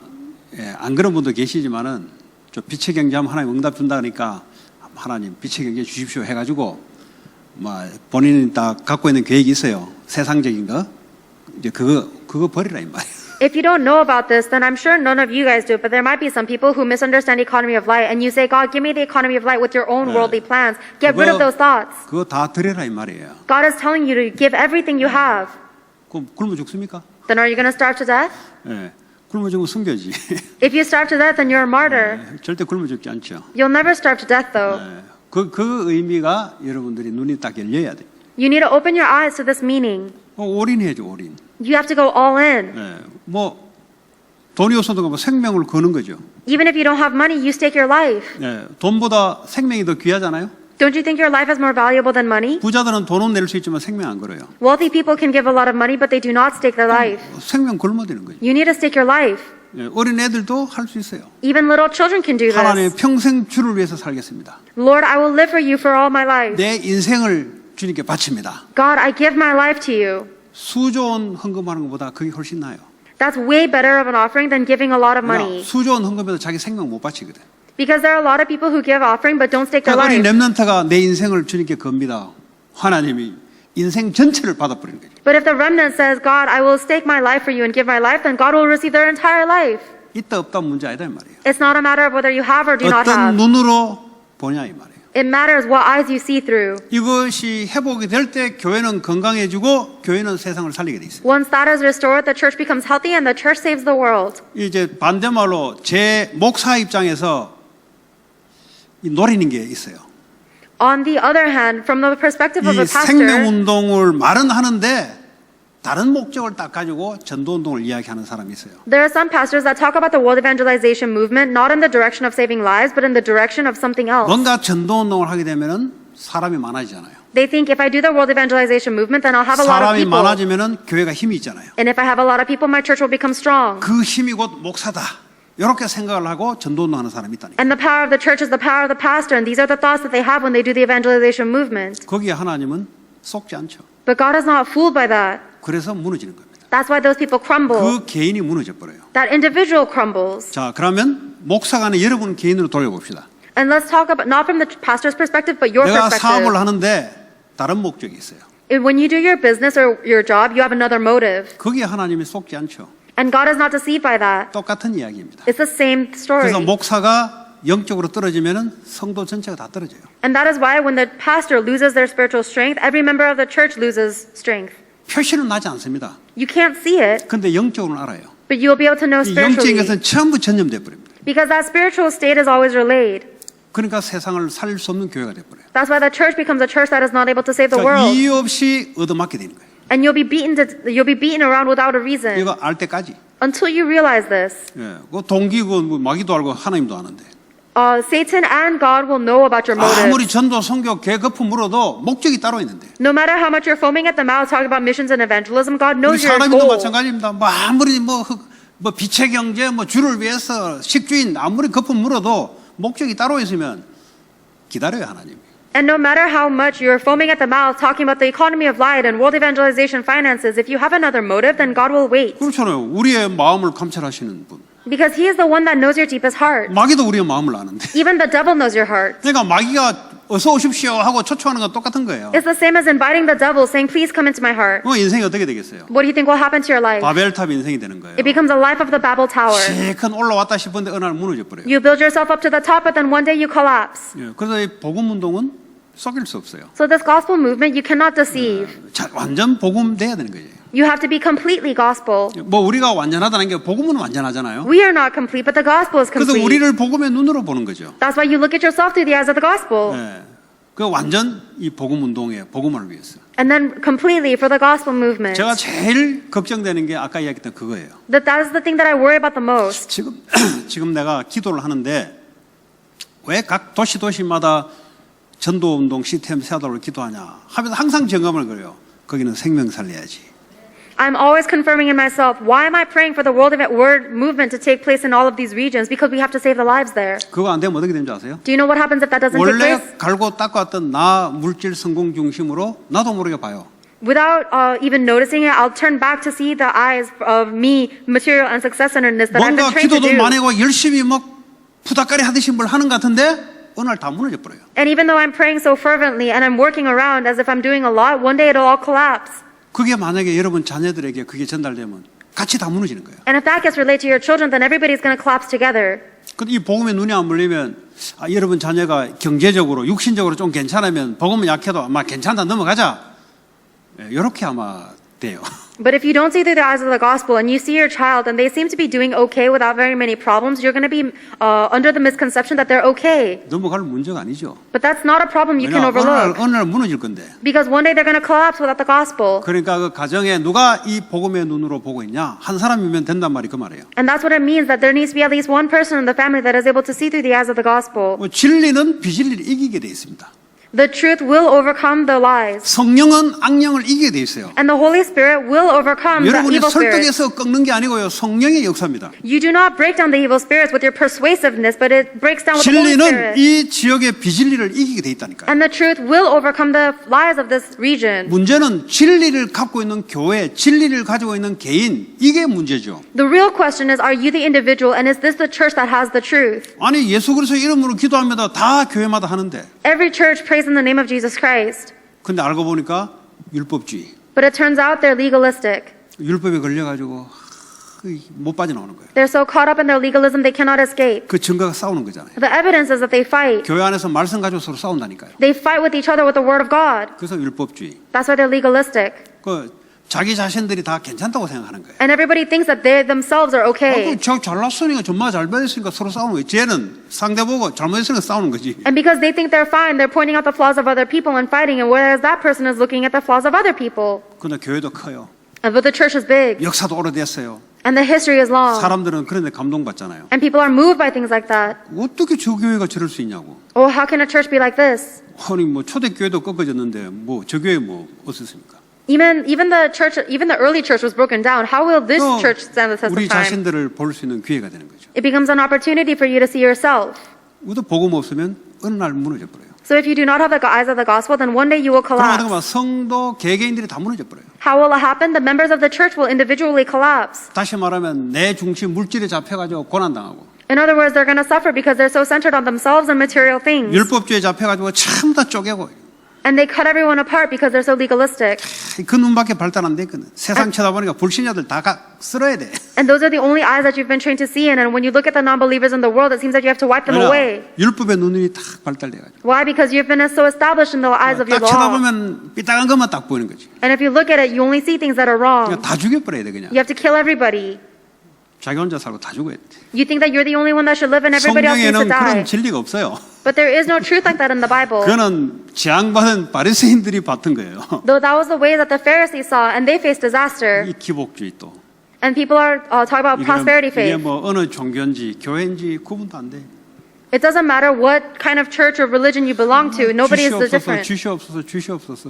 안 그런 분도 계시지만은 저 빛의 경제 하면 하나님 응답 준다니까 하나님 빛의 경제 주십시오 해가지고 뭐 본인이 딱 갖고 있는 계획이 있어요. 세상적인 거 이제 그거 버리라 이 말이에요. If you don't know about this, then I'm sure none of you guys do, but there might be some people who misunderstand the economy of light, and you say, God, give me the economy of light with your own worldly plans. Get rid of those thoughts. 그거 다 드려라 이 말이에요. God is telling you to give everything you have. 그럼 굶어 죽습니까? Then are you going to starve to death? 예, 굶어 죽으면 숨겨지. If you starve to death, then you're a martyr. 절대 굶어 죽지 않죠. You'll never starve to death, though. 예, 그 의미가 여러분들이 눈이 딱 열려야 돼. You need to open your eyes to this meaning. 올인해야죠, 올인. You have to go all in. 예, 뭐 돈이 없어도 뭐 생명을 거는 거죠. Even if you don't have money, you stake your life. 예, 돈보다 생명이 더 귀하잖아요. Don't you think your life is more valuable than money? 부자들은 돈은 낼 수 있지만 생명 안 걸어요. Wealthy people can give a lot of money, but they do not stake their life. 생명 걸면 되는 거죠. You need to stake your life. 예, 어린 애들도 할 수 있어요. Even little children can do 하나님의 this. 평생 주를 위해서 살겠습니다. Lord, I will live for you for all my life. 내 인생을 주님께 바칩니다. God, I give my life to you. 수조원 헌금하는 것보다 그게 훨씬 나아요. That's way better of an offering than giving a lot of 그러니까 money. 수조원 헌금에도 자기 생명 못 바치거든. Because there are a lot of people who give offering but don't stake their 그러니까 어린 life. 렘넌트가 내 인생을 주님께 겁니다. 하나님이 인생 전체를 받아버리는 거죠. But if the remnant says, God, I will stake my life for you and give my life, then God will receive their entire life. 있다 없다 문제 아니다 이 말이에요. It's not a matter of whether you have or do not 어떤 have. 눈으로 보냐 이 말이에요. It matters what eyes you see through. 이것이 회복이 될 때 교회는 건강해지고 교회는 세상을 살리게 돼 있어요. Once that is restored, the church becomes healthy and the church saves the world. 이제 반대말로 제 목사 입장에서 이 노리는 게 있어요. On the other hand, from the perspective of 이 a 생명 pastor, 운동을 말은 하는데 다른 목적을 딱 가지고 전도 운동을 이야기하는 사람이 있어요. there are some pastors that talk about the world evangelization movement not in the direction of saving lives, but in the direction of something else. 뭔가 전도 운동을 하게 되면은 사람이 많아지잖아요. They think if I do the world evangelization movement, then I'll have a lot of 사람이 people. 많아지면은 교회가 힘이 있잖아요. And if I have a lot of people, my church will become strong. 그 힘이 곧 목사다. 이렇게 생각을 하고 전도 운동하는 사람이 있다니까. And the power of the church is the power of the pastor, and these are the thoughts that they have when they do the evangelization movement. 거기에 하나님은 속지 않죠. But God is not fooled by that. 그래서 무너지는 겁니다. That's why those people crumble. 그 개인이 무너져 버려요. That individual crumbles. 자, 그러면 목사가 아닌 여러분 개인으로 돌려봅시다. And let's talk about, not from the pastor's perspective, but your 내가 perspective. 사업을 하는데 다른 목적이 있어요. When you do your business or your job, you have another motive. 거기에 하나님이 속지 않죠. And God is not deceived by that. 똑같은 이야기입니다. It's the same story. 그래서 목사가 영적으로 떨어지면은 성도 전체가 다 떨어져요. And that is why when the pastor loses their spiritual strength, every member of the church loses strength. 표시는 나지 않습니다. You can't see it, 근데 영적으로는 알아요. but you'll be able to know 이 영적인 spiritually. 것은 전부 전염돼 버립니다. Because that spiritual state is always relayed. 그러니까 세상을 살릴 수 없는 교회가 돼 버려요. That's why the church becomes a church that is not able to save the world. 이유 없이 얻어맞게 되는 거예요. And you'll be beaten around without a reason. 이거 알 때까지. Until you realize this. 예, 그 동기고 뭐 마귀도 알고 하나님도 아는데. Satan and God will know about your 아무리 motives. 전도 성교 개거품 물어도 목적이 따로 있는데. No matter how much you're foaming at the mouth talking about missions and evangelism, God 우리 knows your 사람도 goal. 마찬가지입니다. 뭐 아무리 뭐 빛의 경제 뭐 주를 위해서 식주인 아무리 거품 물어도 목적이 따로 있으면 기다려요 하나님. And no matter how much you're foaming at the mouth talking about the economy of light and world evangelization finances, if you have another motive, then God will wait. 그렇잖아요. 우리의 마음을 감찰하시는 분. Because He is the one that knows your deepest heart. 마귀도 우리의 마음을 아는데. Even the devil knows your heart. 그러니까 마귀가 어서 오십시오 하고 초청하는 건 똑같은 거예요. It's the same as inviting the devil, saying, please come into my heart. 인생이 어떻게 되겠어요? What do you think will happen to your life? 바벨탑 인생이 되는 거예요. It becomes a life of the Babel Tower. 실컷 올라왔다 싶은데 어느 날 무너져 버려요. You build yourself up to the top, but then one day you collapse. 예, 그래서 이 복음 운동은 속일 수 없어요. So this gospel movement, you cannot deceive. 자, 완전 복음 돼야 되는 거예요. You have to be completely gospel. 뭐 우리가 완전하다는 게 복음은 완전하잖아요. We are not complete, but the gospel is 그래서 complete. 우리를 복음의 눈으로 보는 거죠. That's why you look at yourself through the eyes of the gospel. 예, 그 완전 이 복음 운동에 복음을 위해서. And then completely for the gospel movement. 제가 제일 걱정되는 게 아까 이야기했던 그거예요. That is the thing that I worry about the most. 지금 내가 기도를 하는데 왜 각 도시마다 전도 운동 시스템 세워달라고 기도하냐 하면서 항상 점검을 그래요. 거기는 생명 살려야지. I'm always confirming in myself, why am I praying for the world movement to take place in all of these regions? Because we have to save the lives there. 그거 안 되면 어떻게 되는지 아세요? Do you know what happens if that doesn't take 원래 place? 갈고 닦아왔던 나 물질 성공 중심으로 나도 모르게 봐요. Without even noticing it, I'll turn back to see the eyes of me, material and success centeredness that I've 뭔가 been trained to 기도도 do. 많이 하고 열심히 막 푸다까리 하듯이 뭘 하는 것 같은데 어느 날 다 무너져 버려요. And even though I'm praying so fervently and I'm working around as if I'm doing a lot, one day it'll all collapse. 그게 만약에 여러분 자녀들에게 그게 전달되면 같이 다 무너지는 거예요. And if that gets relayed to your children, then everybody's going to collapse together. 근데 이 복음에 눈이 안 물리면 여러분 자녀가 경제적으로 육신적으로 좀 괜찮으면 복음은 약해도 아마 괜찮다 넘어가자. 이렇게 아마 돼요. But if you don't see through the eyes of the gospel and you see your child and they seem to be doing okay without very many problems, you're going to be under the misconception that they're okay. 넘어갈 문제가 아니죠. But that's not a problem you can overlook. 어느 날 무너질 건데. Because one day they're going to collapse without the gospel. 그러니까 그 가정에 누가 이 복음의 눈으로 보고 있냐 한 사람이면 된단 말이 그 말이에요. And that's what it means, that there needs to be at least one person in the family that is able to see through the eyes of the gospel. 진리는 비진리를 이기게 돼 있습니다. The truth will overcome the lies. 성령은 악령을 이기게 돼 있어요. And the Holy Spirit will overcome the 여러분이 evil spirits. 설득해서 꺾는 게 아니고요. 성령의 역사입니다. You do not break down the evil spirits with your persuasiveness, but it breaks down with the Holy 진리는 Spirit. 이 지역의 비진리를 이기게 돼 있다니까요. And the truth will overcome the lies of this region. 문제는 진리를 갖고 있는 교회, 진리를 가지고 있는 개인, 이게 문제죠. The real question is, are you the individual, and is this the church that has the truth? 아니 예수 그리스도 이름으로 기도합니다. 다 교회마다 하는데. Every church prays in the name of Jesus Christ. 근데 알고 보니까 율법주의. But it turns out they're legalistic. 율법에 걸려가지고 못 빠져나오는 거예요. They're so caught up in their legalism they cannot escape. 그 증거가 싸우는 거잖아요. The evidence is that they fight. 교회 안에서 말씀 가지고 서로 싸운다니까요. They fight with each other with the word of God. 그래서 율법주의. That's why they're legalistic. 그 자기 자신들이 다 괜찮다고 생각하는 거예요. And everybody thinks that they themselves are okay. 저 잘났으니까 전마 잘 받았으니까 서로 싸우는 거예요. 쟤는 상대 보고 잘못했으니까 싸우는 거지. And because they think they're fine, they're pointing out the flaws of other people and fighting, and whereas that person is looking at the flaws of other people. 근데 교회도 커요. But the church is big, 역사도 오래됐어요. and the history is long, 사람들은 그런데 감동받잖아요. and people are moved by things like that. 어떻게 저 교회가 저럴 수 있냐고. Oh, how can a church be like this? 아니 뭐 초대교회도 꺾어졌는데 뭐 저 교회 뭐 어떻습니까? Even the early church was broken down. How will this 또 church stand the test 우리 of time? 자신들을 볼 수 있는 기회가 되는 거죠. It becomes an opportunity for you to see yourself. 우리도 복음 없으면 어느 날 무너져 버려요. So if you do not have the eyes of the gospel, then one day you will 그러면 collapse. 성도 개개인들이 다 무너져 버려요. How will it happen? The members of the church will individually collapse. 다시 말하면 내 중심 물질에 잡혀가지고 고난당하고 In other words, they're going to suffer because they're so centered on themselves and material things. 율법주의에 잡혀가지고 전부 다 쪼개고 And they cut everyone apart because they're so legalistic. 그 눈밖에 발달 안 됐거든. 세상 쳐다보니까 불신자들 다 쓸어야 돼. And those are the only eyes that you've been trained to see in. And when you look at the non-believers in the world, it seems like you have to wipe them away. 율법의 눈이 딱 발달돼가지고 Why? Because you've been so established in the eyes of your 딱 law. 쳐다보면 삐딱한 것만 딱 보이는 거지. And if you look at it, you only see things that are wrong. 그냥 다 죽여버려야 돼 그냥. You have to kill everybody. 자기 혼자 살고 다 죽어야 돼. You think that you're the only one that should live and everybody else needs to 성경에는 die. 그런 진리가 없어요. But there is no truth like that in the Bible. 그거는 재앙받은 바리새인들이 봤던 거예요. Though that was the way that the Pharisees saw, and they faced disaster. 이 기복주의 또. And people are talking about prosperity 이게 faith. 뭐 어느 종교인지 교회인지 구분도 안 돼. It doesn't matter what kind of church or religion you belong to. Nobody is different. 주시옵소서.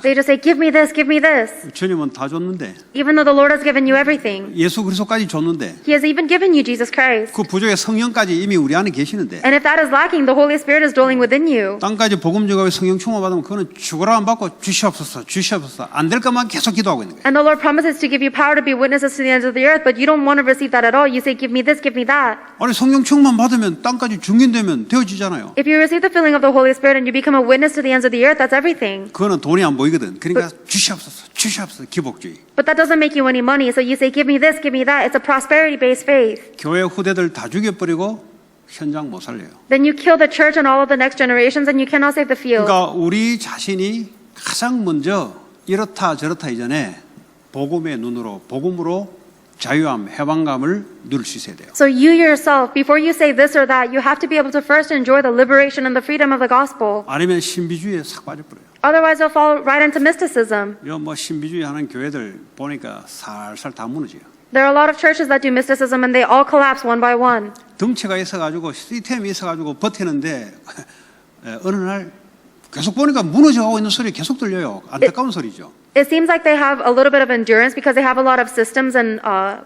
They just say, give me this, give me this. 주님은 다 줬는데 Even though the Lord has given you everything. 예수 그리스도까지 줬는데 He has even given you Jesus Christ. 그 부족의 성령까지 이미 우리 안에 계시는데 And if that is lacking, the Holy Spirit is dwelling within you. 땅까지 복음 전하고 성령 충만 받으면 그거는 죽으라 안 받고 주시옵소서 안 될 것만 계속 기도하고 있는 거예요. And the Lord promises to give you power to be witnesses to the ends of the earth, but you don't want to receive that at all. You say, give me this, give me that. 아니 성령 충만 받으면 땅까지 중긴되면 되어지잖아요. If you receive the filling of the Holy Spirit and you become a witness to the ends of the earth, that's everything. 그거는 돈이 안 보이거든. 그러니까 주시옵소서 기복주의. But that doesn't make you any money. So you say, give me this, give me that. It's a prosperity-based faith. 교회 후대들 다 죽여버리고 현장 못 살려요. Then you kill the church and all of the next generations and you cannot save the field. 그러니까 우리 자신이 가장 먼저 이렇다 저렇다 이전에 복음의 눈으로 복음으로 자유함, 해방감을 누릴 수 있어야 돼요. So you yourself, before you say this or that, you have to be able to first enjoy the liberation and the freedom of the gospel. 아니면 신비주의에 싹 빠져버려요. Otherwise, you'll fall right into mysticism. 요 뭐 신비주의 하는 교회들 보니까 살살 다 무너져요. There are a lot of churches that do mysticism and they all collapse one by one. 덩치가 있어가지고 시스템이 있어가지고 버티는데 어느 날 계속 보니까 무너져가고 있는 소리 계속 들려요. 안타까운 소리죠. It seems like they have a little bit of endurance because they have a lot of systems and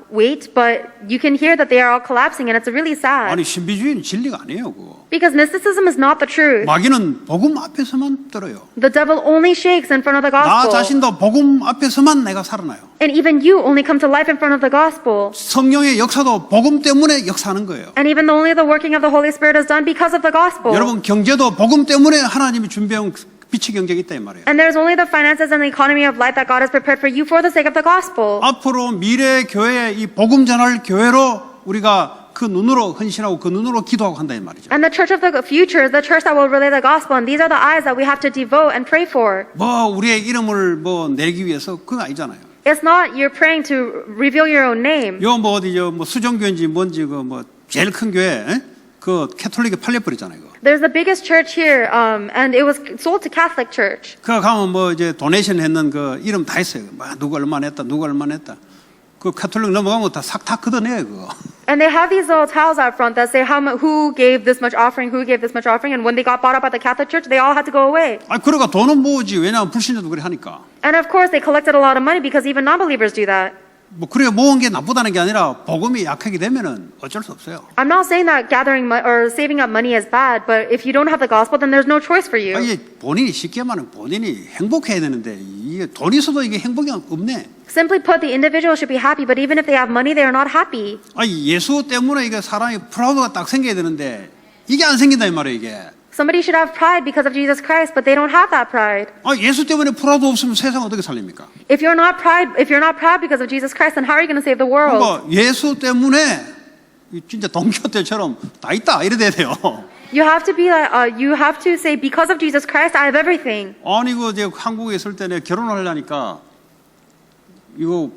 weight, but you can hear that they are all collapsing and it's really sad. 아니 신비주의는 진리가 아니에요 그거. Because mysticism is not the truth. 마귀는 복음 앞에서만 떨어요. The devil only shakes in front of the 나 gospel. 자신도 복음 앞에서만 내가 살아나요. And even you only come to life in front of the gospel. 성령의 역사도 복음 때문에 역사하는 거예요. And even only the working of the Holy Spirit is done because of the gospel. 여러분 경제도 복음 때문에 하나님이 준비한 빛의 경제가 있다 이 말이에요. And there's only the finances and the economy of life that God has prepared for you for the sake of the gospel. 앞으로 미래 교회 이 복음 전할 교회로 우리가 그 눈으로 헌신하고 그 눈으로 기도하고 한다 이 말이죠. And the church of the future is the church that will relay the gospel. And these are the eyes that we have to devote and pray for. 뭐 우리의 이름을 뭐 내기 위해서 그건 아니잖아요. It's not you're praying to reveal your own name. 요 뭐 어디죠 뭐 수정교회인지 뭔지 그 뭐 제일 큰 교회 그 캐톨릭에 팔려버렸잖아요. 그거. There's the biggest church here, and it was sold to Catholic Church. 그 가면 뭐 이제 도네이션 했는 그 이름 다 있어요. 뭐 누구 얼마 냈다, 누구 얼마 냈다. 그 캐톨릭 넘어가면 다 싹 다 걷어내요 그거. And they have these little tiles out front that say who gave this much offering, who gave this much offering. And when they got bought up by the Catholic Church, they all had to go away. 아, 그러니까 돈은 모으지. 왜냐하면 불신자도 그래 하니까. And of course, they collected a lot of money because even non-believers do that. 뭐 그래 모은 게 나쁘다는 게 아니라 복음이 약하게 되면은 어쩔 수 없어요. I'm not saying that gathering or saving up money is bad, but if you don't have the gospel, then there's no choice for you. 아니 본인이 쉽게 말하면 본인이 행복해야 되는데 이게 돈 있어도 이게 행복이 없네. Simply put, the individual should be happy, but even if they have money, they are not happy. 아니 예수 때문에 이게 사람이 프라우드가 딱 생겨야 되는데 이게 안 생긴다 이 말이에요 이게. Somebody should have pride because of Jesus Christ, but they don't have that pride. 아 예수 때문에 프라우드 없으면 세상 어떻게 살립니까? If you're not proud because of Jesus Christ, then how are you going to save the world? 그러니까 예수 때문에 진짜 동교태처럼 다 있다 이래 돼야 돼요. You have to be like, you have to say, because of Jesus Christ, I have everything. 아니 그 이제 한국에 있을 때 내가 결혼을 하려니까 이거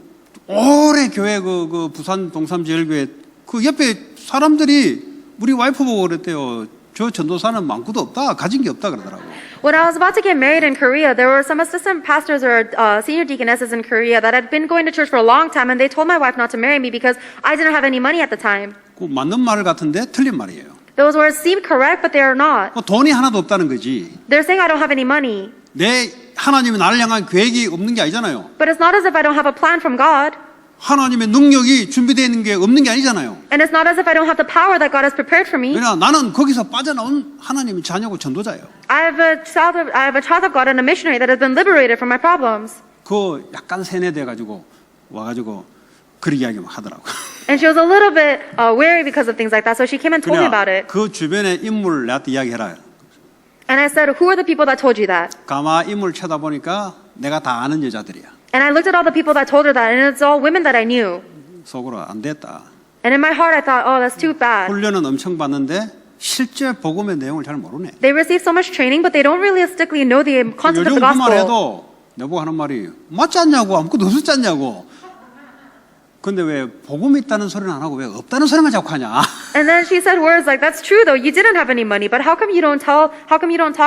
오래 교회 그 부산 동삼제일교회 그 옆에 사람들이 우리 와이프 보고 그랬대요. 저 전도사는 망구도 없다, 가진 게 없다 그러더라고. When I was about to get married in Korea, there were some assistant pastors or senior deaconesses in Korea that had been going to church for a long time, and they told my wife not to marry me because I didn't have any money at the time. 그 맞는 말 같은데 틀린 말이에요. Those words seem correct, but they are not. 그 돈이 하나도 없다는 거지. They're saying I don't have any money. 내 하나님이 나를 향한 계획이 없는 게 아니잖아요. But it's not as if I don't have a plan from God. 하나님의 능력이 준비되어 있는 게 없는 게 아니잖아요. And it's not as if I don't have the power that God has prepared for me. 왜냐 나는 거기서 빠져나온 하나님의 자녀고 전도자예요. I have a child of God and a missionary that has been liberated from my problems. 그 약간 세뇌돼 가지고 와가지고 그런 이야기 막 하더라고. And she was a little bit wary because of things like that, so she came and told me about it. 그 주변의 인물 나한테 이야기해라. And I said, who are the people that told you that? 가마 인물 쳐다보니까 내가 다 아는 여자들이야. And I looked at all the people that told her that, and it's all women that I knew. 속으로 안 됐다. And in my heart, I thought, oh, that's too bad. 훈련은 엄청 받는데 실제 복음의 내용을 잘 모르네. They receive so much training, but they don't realistically know the content of 요즘 the 그 말 gospel. 해도 내보고 하는 말이 맞지 않냐고 아무것도 없었지 않냐고. 근데 왜 복음이 있다는 소리는 안 하고 왜 없다는 소리만 자꾸 하냐. And then she said words like, that's true though, you didn't have any money, but how come you don't talk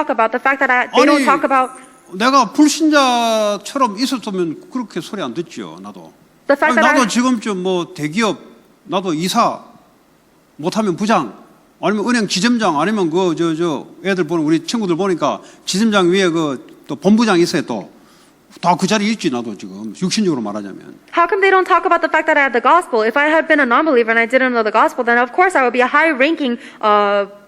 about the fact that they don't talk about 내가 불신자처럼 있었으면 그렇게 소리 안 듣죠. 나도. the fact 아니, that 나도 지금쯤 뭐 대기업 나도 이사 못하면 부장 아니면 은행 지점장 아니면 그 저 애들 보는 우리 친구들 보니까 지점장 위에 그 또 본부장 있어요 또. 다 그 자리에 있지 나도 지금 육신적으로 말하자면. how come they don't talk about the fact that I have the gospel? If I had been a non-believer and I didn't know the gospel, then of course I would be a high-ranking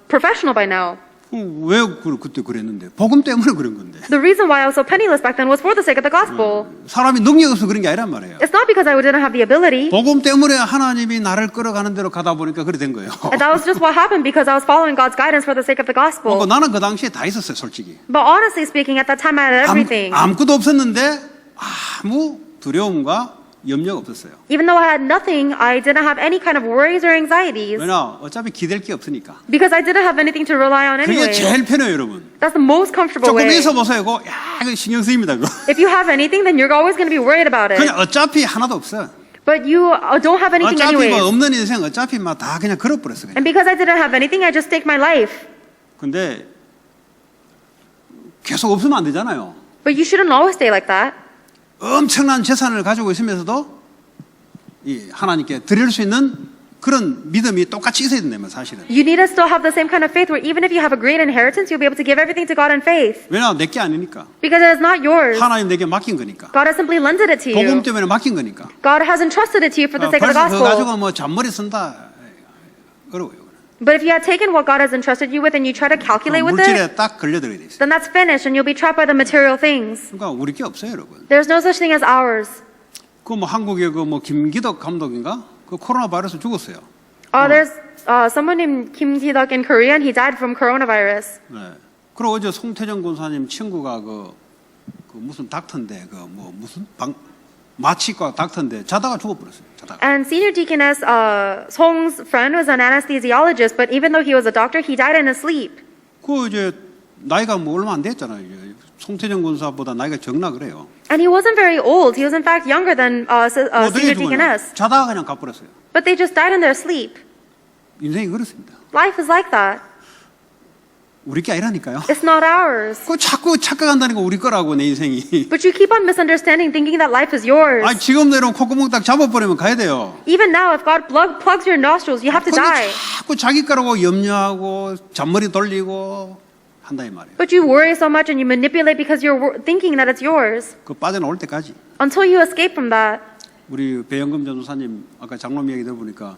professional by now. 왜 그때 그랬는데 복음 때문에 그런 건데. The reason why I was so penniless back then was for the sake of the gospel. 사람이 능력이 없어서 그런 게 아니란 말이에요. It's not because I didn't have the ability. 복음 때문에 하나님이 나를 끌어가는 대로 가다 보니까 그래 된 거예요. And that was just what happened because I was following God's guidance for the sake of the gospel. 나는 그 당시에 다 있었어요 솔직히. But honestly speaking, at that time I had everything. 아무것도 없었는데 아무 두려움과 염려가 없었어요. Even though I had nothing, I didn't have any kind of worries or anxieties 왜냐 어차피 기댈 게 없으니까. because I didn't have anything to rely on 그게 anyway. 제일 편해요 여러분. That's the most comfortable 조금 way. 있어 보세요. 이거 이거 신경 쓰입니다. 그거. If you have anything, then you're always going to be worried about it. 그냥 어차피 하나도 없어. But you don't have anything 어차피 anyways. 뭐 없는 인생 어차피 막 다 그냥 걸어버렸어. 그냥. And because I didn't have anything, I just take my life. 근데 계속 없으면 안 되잖아요. But you shouldn't always stay like that. 엄청난 재산을 가지고 있으면서도 이 하나님께 드릴 수 있는 그런 믿음이 똑같이 있어야 된다면 사실은. You need to still have the same kind of faith where even if you have a great inheritance, you'll be able to give everything to God in faith. 왜냐 내게 아니니까. Because it is not yours. 하나님 내게 맡긴 거니까. God has simply lended it to 복음 you. 때문에 맡긴 거니까. God has entrusted it to you for the sake of the 벌써 그거 가지고 gospel. 뭐 잔머리 쓴다. 어려워요. But if you had taken what God has entrusted you with and you try to calculate with it, 물질에 딱 걸려들어야 돼 있어요. then that's finished and you'll be trapped by the material things. 그러니까 우리 게 없어요, 여러분. There's no such thing as ours. 그 뭐 한국의 그 뭐 김기덕 감독인가? 그 코로나 바이러스 죽었어요. There's someone named Kim Ki-duk in Korea and he died from coronavirus. 네. 그리고 어제 송태정 권사님 친구가 그 무슨 닥터인데 그 뭐 무슨 마취과 닥터인데 자다가 죽어버렸어요. 자다가. And senior deaconess Song's friend was an anesthesiologist, but even though he was a doctor, he died in his sleep. 그 이제 나이가 뭐 얼마 안 됐잖아요. 이제. 송태정 권사보다 나이가 적나 그래요. And he wasn't very old. He was in fact younger than 어떻게 senior deaconess. 자다가 그냥 가버렸어요. But they just died in their sleep. 인생이 그렇습니다. Life is like that. 우리 게 아니라니까요. It's not ours. 그 자꾸 착각한다니까 우리 거라고 내 인생이. But you keep on misunderstanding, thinking that life is yours. 아 지금 내려면 콧구멍 딱 잡아버리면 가야 돼요. Even now, if God plugs your nostrils, you have to 근데 die. 자꾸 자기 거라고 염려하고 잔머리 돌리고 한다 이 말이에요. But you worry so much and you manipulate because you're thinking that it's yours 그 빠져나올 때까지. until you escape from that. 우리 배영금 전도사님 아까 장로님 얘기 들어보니까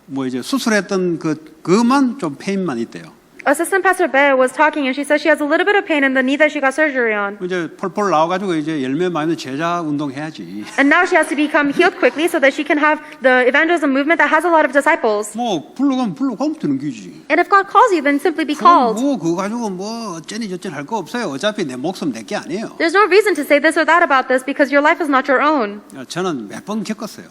뭐 이제 수술했던 그만 좀 페인만 있대요. Assistant Pastor Bae was talking and she said she has a little bit of pain in the knee that she got surgery on. 이제 폴폴 나와가지고 이제 열매 많이 제자 운동 해야지. And now she has to become healed quickly so that she can have the evangelism movement that has a lot of disciples. 뭐 불러가면 되는 기지. And if God calls you, then simply be called. 뭐 그거 가지고 뭐 어쩌니 저쩌니 할 거 없어요. 어차피 내 목숨 내 게 아니에요. There's no reason to say this or that about this because your life is not your own. 저는 몇 번 겪었어요.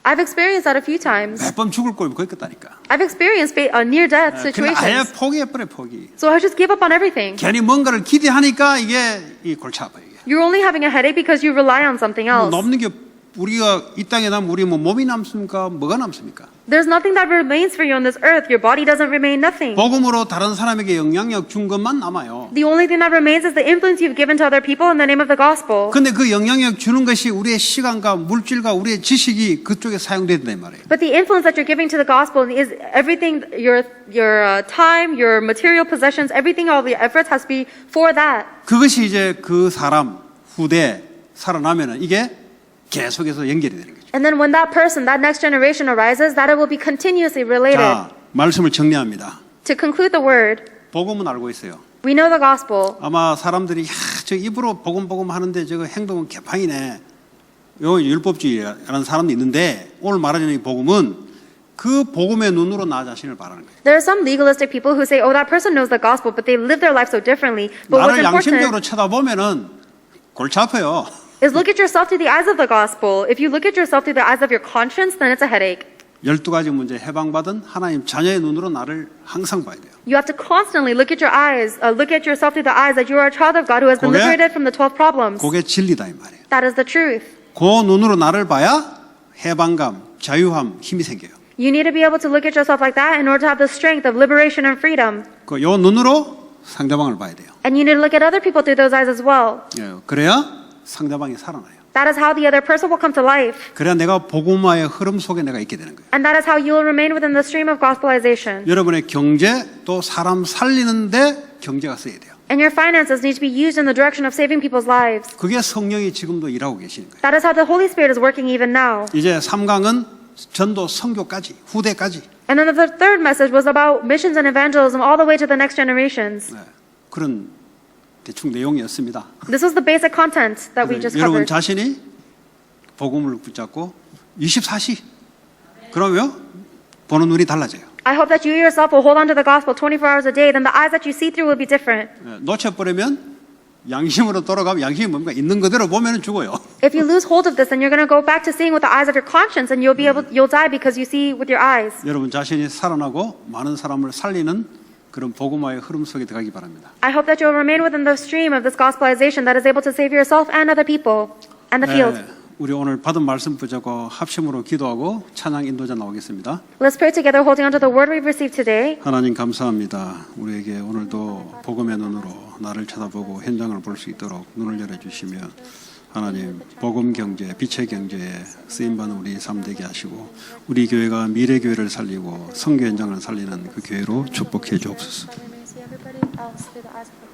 I've experienced that a few times. 몇 번 죽을 걸 겪었다니까. I've experienced near-death 그냥 아예 situations. 포기해버려 포기. So I just give up on everything. 괜히 뭔가를 기대하니까 이게 이 골치 아파 이게. You're only having a headache because you rely on something 뭐 else. 남는 게 우리가 이 땅에 남으면 우리 뭐 몸이 남습니까? 뭐가 남습니까? There's nothing that remains for you on this earth. Your body doesn't remain nothing. 복음으로 다른 사람에게 영향력 준 것만 남아요. The only thing that remains is the influence you've given to other people in the name of the gospel. 근데 그 영향력 주는 것이 우리의 시간과 물질과 우리의 지식이 그쪽에 사용된다 이 말이에요. But the influence that you're giving to the gospel is everything, your time, your material possessions, everything, all the efforts has to be for that. 그것이 이제 그 사람 후대 살아나면은 이게 계속해서 연결이 되는 거죠. And then when that person, that next generation arises, that it will be continuously related. 자, 말씀을 정리합니다. To conclude the word, 복음은 알고 있어요. we know the gospel. 아마 사람들이 저 입으로 복음 하는데 저거 행동은 개판이네. 요 율법주의라는 사람도 있는데 오늘 말하는 이 복음은 그 복음의 눈으로 나 자신을 바라는 거예요. There are some legalistic people who say, oh, that person knows the gospel, but they live their life so differently. But what's 나를 양심적으로 important 쳐다보면은 골치 아파요. is look at yourself through the eyes of the gospel. If you look at yourself through the eyes of your conscience, then it's a headache. 12가지 문제 해방받은 하나님 자녀의 눈으로 나를 항상 봐야 돼요. You have to constantly look at your eyes, look at yourself through the eyes that you are a child of God who has been 그게- liberated from the 12 problems. 그게 진리다 이 말이에요. That is the truth. 그 눈으로 나를 봐야 해방감, 자유함, 힘이 생겨요. You need to be able to look at yourself like that in order to have the strength of liberation and freedom. 요 눈으로 상대방을 봐야 돼요. And you need to look at other people through those eyes as well. 예, 그래야 상대방이 살아나요. That is how the other person will come to life. 그래야 내가 복음화의 흐름 속에 내가 있게 되는 거예요. And that is how you will remain within the stream of gospelization. 여러분의 경제 또 사람 살리는데 경제가 써야 돼요. And your finances need to be used in the direction of saving people's lives. 그게 성령이 지금도 일하고 계시는 거예요. That is how the Holy Spirit is working even now. 이제 3강은 전도 선교까지 후대까지 And then the third message was about missions and evangelism all the way to the next generations. 네, 그런 대충 내용이었습니다. This was the basic content that we just 여러분 covered. 자신이 복음을 붙잡고 24시 그러면 보는 눈이 달라져요. I hope that you yourself will hold on to the gospel 24 hours a day. Then the eyes that you see through will be different. 네, 놓쳐버리면 양심으로 돌아가면 양심이 뭡니까? 있는 그대로 보면 죽어요. If you lose hold of this, then you're going to go back to seeing with the eyes of your conscience, and you'll die because you see with your eyes. 여러분 자신이 살아나고 많은 사람을 살리는 그런 복음화의 흐름 속에 들어가기 바랍니다. I hope that you'll remain within the stream of this gospelization that is able to save yourself and other people and the field. 우리 오늘 받은 말씀 붙잡고 합심으로 기도하고 찬양 인도자 나오겠습니다. Let's pray together, holding on to the word we've received today. 하나님 감사합니다. 우리에게 오늘도 복음의 눈으로 나를 쳐다보고 현장을 볼 수 있도록 눈을 열어주시며 하나님 복음 경제, 빛의 경제에 쓰임받는 우리 삶 되게 하시고 우리 교회가 미래 교회를 살리고 선교 현장을 살리는 그 교회로 축복해 주옵소서. See everybody else through the eyes of the